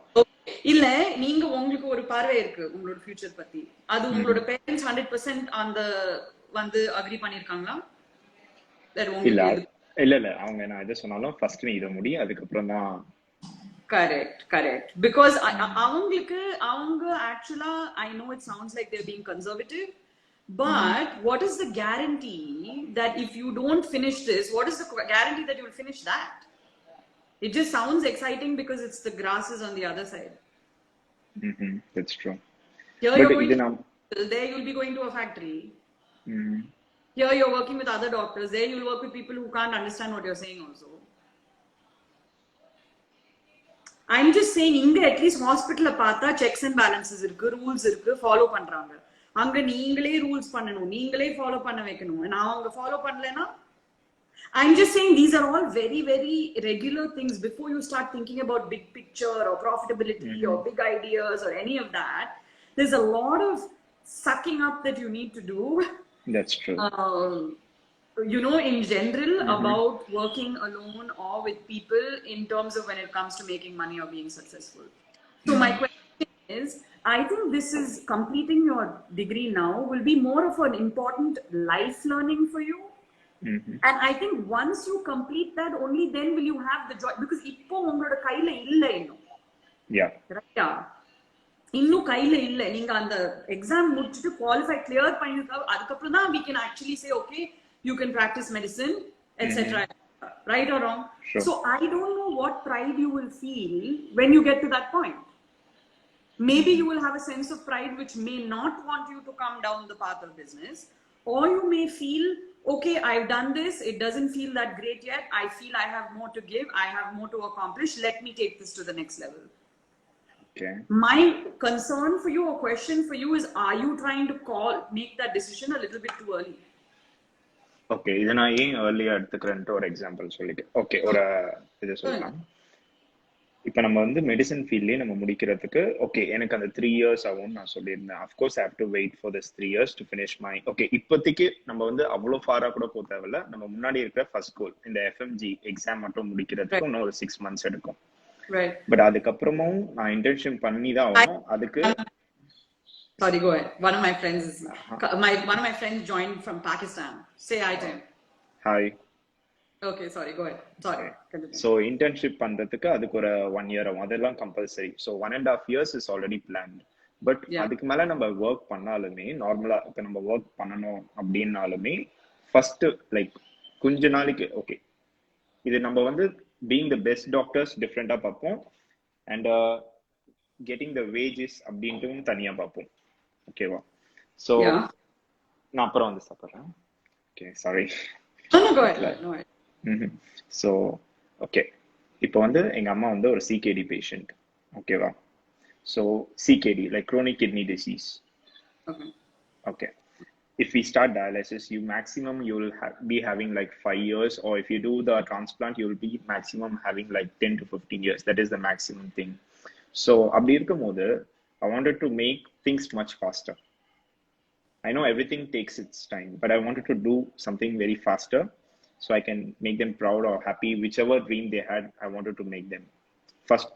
இல்ல, நீங்க உங்களுக்கு ஒரு பார்வை இருக்கு உங்களோட future பத்தி. அது உங்களோட பேரண்ட்ஸ் 100% அந்த வந்து அக்ரி பண்ணிருக்காங்களா? இல்ல அவங்க நான் எதை சொன்னாலும் ஃபர்ஸ்ட் நீ இத முடி, அதுக்கு அப்புறம் தான். Correct. Because அவங்க actually, I know it sounds like they're being conservative, but what is the guarantee that if you don't finish this, what is the guarantee that you will finish that? It just sounds exciting because it's the grass is on the other side. That's true. Here you're going there you'll be going to a factory. Here you're working with other doctors. There you'll work with people who can't understand what you're saying also. I'm just saying, inga at least hospital paatha checks and balances irukku, rules irukku, follow பண்றாங்க. அங்க நீங்களே rules பண்ணனும், நீங்களே follow பண்ண வைக்கணும். நான் அவங்க follow பண்ணலனா, I'm just saying these are all very, very regular things before you start thinking about big picture or profitability or big ideas or any of that. There's a lot of sucking up that you need to do. That's true. In general, about working alone or with people in terms of when it comes to making money or being successful. So my question is, I think this is completing your degree now will be more of an important life learning for you. And I think once you complete that, only then will you have the joy, because இப்போ உங்களோட கையில இல்ல இன்னும். ரைட்டா? இன்னும் கையில இல்ல. நீங்க அந்த எக்ஸாம் முடிச்சிட்டு குவாலிஃபை கிளியர் பண்ணிருக்க, அதுக்கு அப்புறம் தான் we can actually say okay, you can practice medicine, etc. Right or wrong? Sure. So I don't know what pride you will feel when you get to that point. Maybe you will have a sense of pride which may not want you to come down the path of business, or you may feel, okay, I've done this, it doesn't feel that great yet, I feel I have more to give, I have more to accomplish, let me take this to the next level. Okay. My concern for you or question for you is, are you trying to make that decision a little bit too early? Okay, இதை நான் ஏன் ஏர்லியா எடுத்துக்கிறேன்ட்டு ஒரு example சொல்லிட்டு, okay ஒரு இதை சொல்லலாம். இப்போ நம்ம வந்து மெடிசன் ஃபீல்ட்லேயே நம்ம முடிக்கிறதுக்கு, ஓகே எனக்கு அந்த 3 years ஆகும்னு நான் சொல்லியிருந்தேன். Of course I have to wait for this 3 years to finish my, okay இப்போதைக்கு நம்ம வந்து அவ்வளோ ஃபாராக கூட போக தேவையில்ல. நம்ம முன்னாடி இருக்கிற ஃபர்ஸ்ட் கோல் இந்த எஃப்எம்ஜி எக்ஸாம் மட்டும் முடிக்கிறதுக்கு இன்னும் ஒரு 6 months எடுக்கும். பட் அதுக்கப்புறமும் நான் இன்டர்ன்ஷிப் பண்ணி தான் ஆகணும். அதுக்கு Sorry, go ahead. One of my friends joined from Pakistan. Say hi to him. Hi. Okay, sorry, go ahead. Sorry. So internship பண்றதுக்கு அதுக்கு ஒரு 1 year ஆகும். அதெல்லாம் compulsory. So 1.5 years is already planned. But அதுக்கு மேல நம்ம ஒர்க் பண்ணாலுமே, நார்மலா இப்ப நம்ம ஒர்க் பண்ணணும் அப்படின்னாலுமே ஃபர்ஸ்ட் லைக் கொஞ்ச நாளைக்கு ஓகே இது நம்ம வந்து பீயிங் த பெஸ்ட் டாக்டர்ஸ் டிஃப்ரெண்டா பார்ப்போம், அண்ட் கெட்டிங் த வேஜஸ் அப்படின்ட்டும் தனியா பார்ப்போம். ஓகேவா? ஸோ நான் அப்புறம் வந்து சாப்பிட்றேன். Okay sorry. ஸோ ஓகே இப்போ வந்து எங்க அம்மா வந்து ஒரு சிகேடி பேஷண்ட். ஓகேவா? So CKD like Kronig kidney disease. Okay. If we start dialysis, you will be having like 5 years, or if you do the transplant, you will be maximum having like 10 to 15 years. That is the maximum thing. So, அப்படி இருக்கும்போது I wanted to make things much faster. I know everything takes its time, but I wanted to do something very faster so I can make them proud or happy. Whichever dream they had, I wanted to make them. First,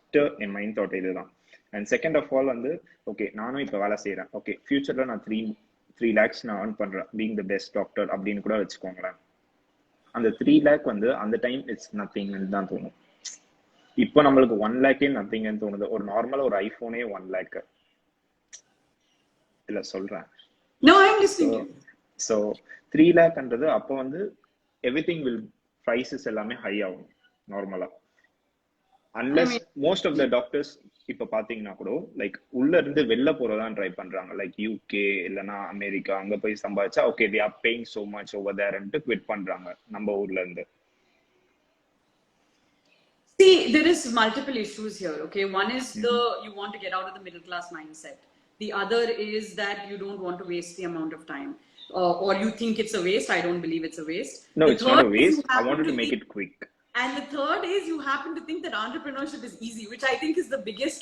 in mind thought இதுதான். And second of all வந்து okay நானும் இப்போ வேலை செய்கிறேன். Okay ஃபியூச்சரில் நான் 3 lakhs நான் earn பண்ணுறேன் பீங் த பெஸ்ட் டாக்டர் அப்படின்னு கூட வச்சுக்கோங்களேன். அந்த 3 lakh வந்து அந்த டைம் இட்ஸ் நத்திங்னு தான் தோணும். இப்போ நம்மளுக்கு 1 lakh நத்திங்னு தோணுது. ஒரு நார்மலாக ஒரு ஐஃபோனே 1 lakh இல்லை சொல்கிறேன். No, I'm listening to you. So 3 lakhன்றது அப்போ வந்து everything will prices எல்லாமே ஹை ஆகும் நார்மலா. Unless most of the doctors இப்போ பாத்தீங்கன்னா கூட லைக் உள்ள இருந்து வெளில போறதான் ட்ரை பண்றாங்க. லைக் யூகே இல்லைன்னா அமெரிக்கா அங்க போய் சம்பாதிச்சா okay they are paying so much over there and quit பண்றாங்க நம்ம ஊர்ல இருந்து. See, there is multiple issues here. Okay, one is you want to get out of the middle class mindset. The other is that you don't want to waste the amount of time, or you think it's a waste. I don't believe it's a waste. No, it's not a waste. I wanted to make it quick. And the third is you happen to think that entrepreneurship is easy, which I think is the biggest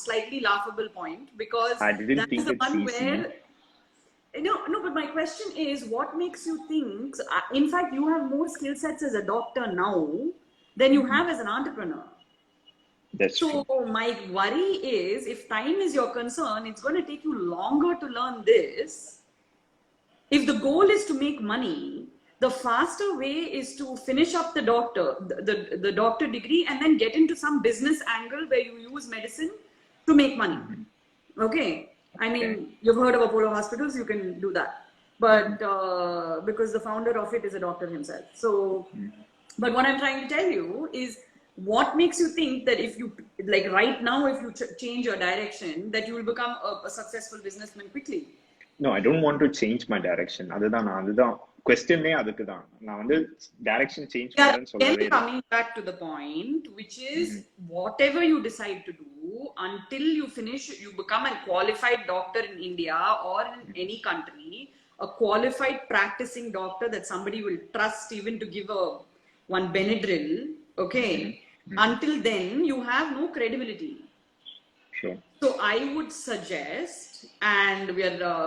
slightly laughable point, because I didn't that think is the it's one easy. where no. But my question is, what makes you think? In fact, you have more skill sets as a doctor now than you have as an entrepreneur. That's so true. My worry is, if time is your concern, it's going to take you longer to learn this. If the goal is to make money, the faster way is to finish up the doctor degree and then get into some business angle where you use medicine to make money. Okay, I mean, you've heard of Apollo Hospitals, you can do that, but because the founder of it is a doctor himself. So but what I'm trying to tell you is, what makes you think that if you, like right now, if you change your direction, that you will become a successful businessman quickly? No, I don't want to change my direction. அதுதான் questionே அதுக்கு தான். நான் வந்து direction change பண்றேன்னு சொல்லவே இல்லை. Coming back to the point, which is whatever you decide to do, until you finish, you become a qualified doctor in India or in any country, a qualified practicing doctor that somebody will trust even to give one Benadryl. Okay. Until then, you have no credibility. Sure. So I would suggest, and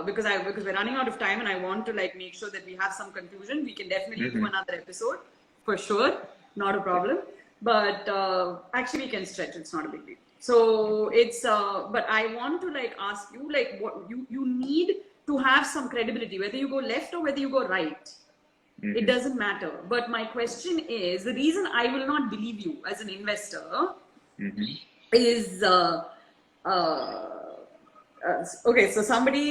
because we're running out of time, and I want to like make sure that we have some conclusion. We can definitely do another episode for sure, not a problem. But actually, we can stretch. It's not a big deal. So it's. But I want to like ask you, like, what you need to have some credibility, whether you go left or whether you go right. It doesn't matter. But my question is, the reason I will not believe you as an investor is, okay, so somebody,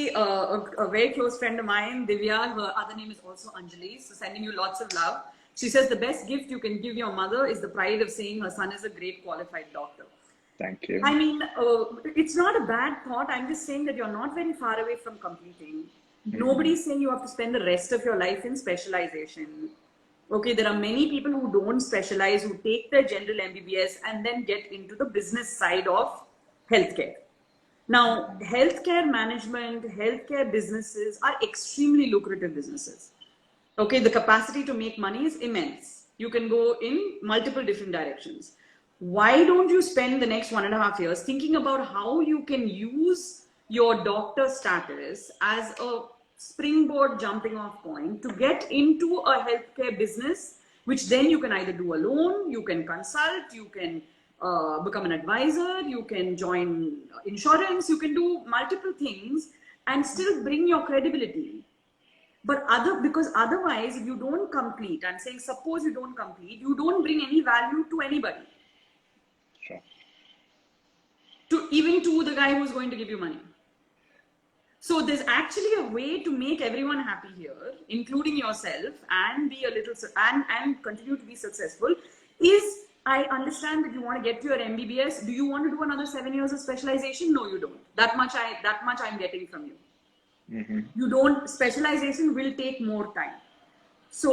a very close friend of mine, Divya, her other name is also Anjali, so sending you lots of love. She says the best gift you can give your mother is the pride of saying her son is a great qualified doctor. Thank you. I mean, it's not a bad thought. I'm just saying that you're not very far away from completing. Nobody's saying you have to spend the rest of your life in specialization. Okay, there are many people who don't specialize, who take their general MBBS and then get into the business side of healthcare. Now, healthcare management, healthcare businesses are extremely lucrative businesses. Okay, the capacity to make money is immense. You can go in multiple different directions. Why don't you spend the next 1.5 years thinking about how you can use your doctor status as a springboard jumping off point to get into a healthcare business, which then you can either do alone, you can consult, you can become an advisor, you can join insurance, you can do multiple things and still bring your credibility. But because otherwise, if you don't complete, I'm saying suppose you don't complete, you don't bring any value to anybody. Sure. Even to the guy who's going to give you money. So there's actually a way to make everyone happy here, including yourself, and be a little and continue to be successful. I understand that you want to get to your MBBS. Do you want to do another 7 years of specialization? No, you don't. That much I'm getting from you. You don't. Specialization will take more time. So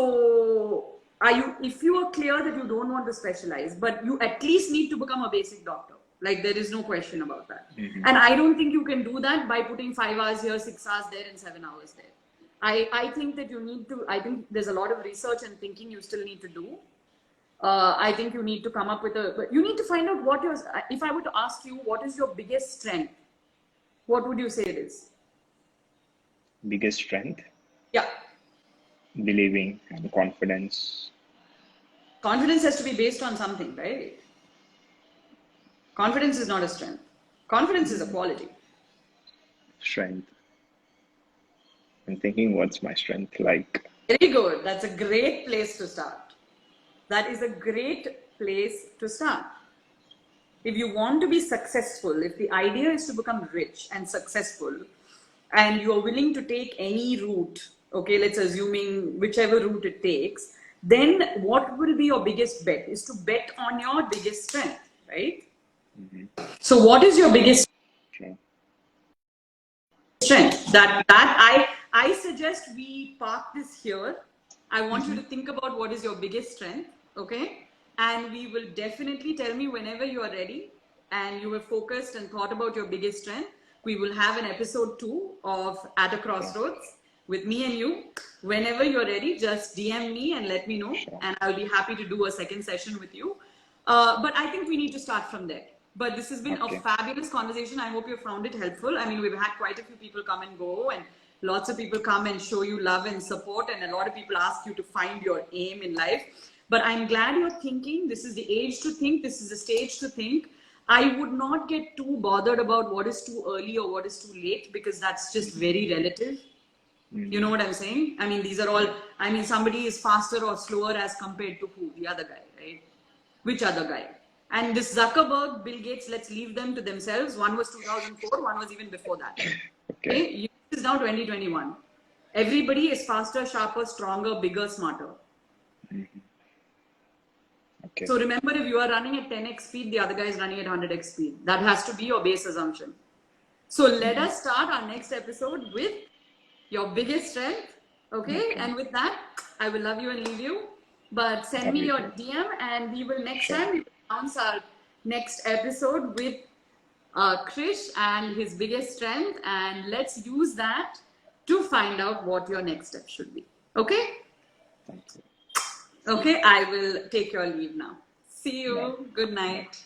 if you are clear that you don't want to specialize, but you at least need to become a basic doctor. Like, there is no question about that. And I don't think you can do that by putting 5 hours here, 6 hours there, and 7 hours there. I think that you need to, I think there's a lot of research and thinking you still need to do. I think you need to come up with you need to find out if I were to ask you, what is your biggest strength? what would you say it is? Biggest strength, Yeah. believing and confidence. Confidence has to be based on something, right? Confidence is not a strength. Confidence is a quality. Strength. I'm thinking, what's my strength like? Very good. That's a great place to start. That is a great place to start. If you want to be successful, if the idea is to become rich and successful, and you're willing to take any route, okay, let's assuming whichever route it takes, then what will be your biggest bet is to bet on your biggest strength, right? So what is your biggest Sure. strength? That I suggest we park this here. I want you to think about what is your biggest strength, okay? And we will definitely tell me whenever you are ready and you have focused and thought about your biggest strength. We will have an episode 2 of At a Crossroads with me and you. Whenever you're ready, just DM me and let me know, and I'll be happy to do a second session with you. But I think we need to start from there. But this has been a fabulous conversation. I hope you found it helpful. I mean, we've had quite a few people come and go, and lots of people come and show you love and support, and a lot of people ask you to find your aim in life. But I'm glad you're thinking. This is the age to think. This is the stage to think. I would not get too bothered about what is too early or what is too late, because that's just very relative. You know what I'm saying? I mean, these are all, I mean, somebody is faster or slower as compared to who? The other guy, right? Which other guy? And this Zuckerberg, Bill Gates, let's leave them to themselves. One was 2004, one was even before that. Okay? This is now 2021. Everybody is faster, sharper, stronger, bigger, smarter. Okay. So remember, if you are running at 10x speed, the other guy is running at 100x speed. That has to be your base assumption. So let us start our next episode with your biggest strength. Okay? And with that, I will love you and leave you. But send me your DM, and we will next time we will announce our next episode with Krish and his biggest strength, and let's use that to find out what your next step should be. Okay? Thank you. Okay, I will take your leave now. See you. Good night.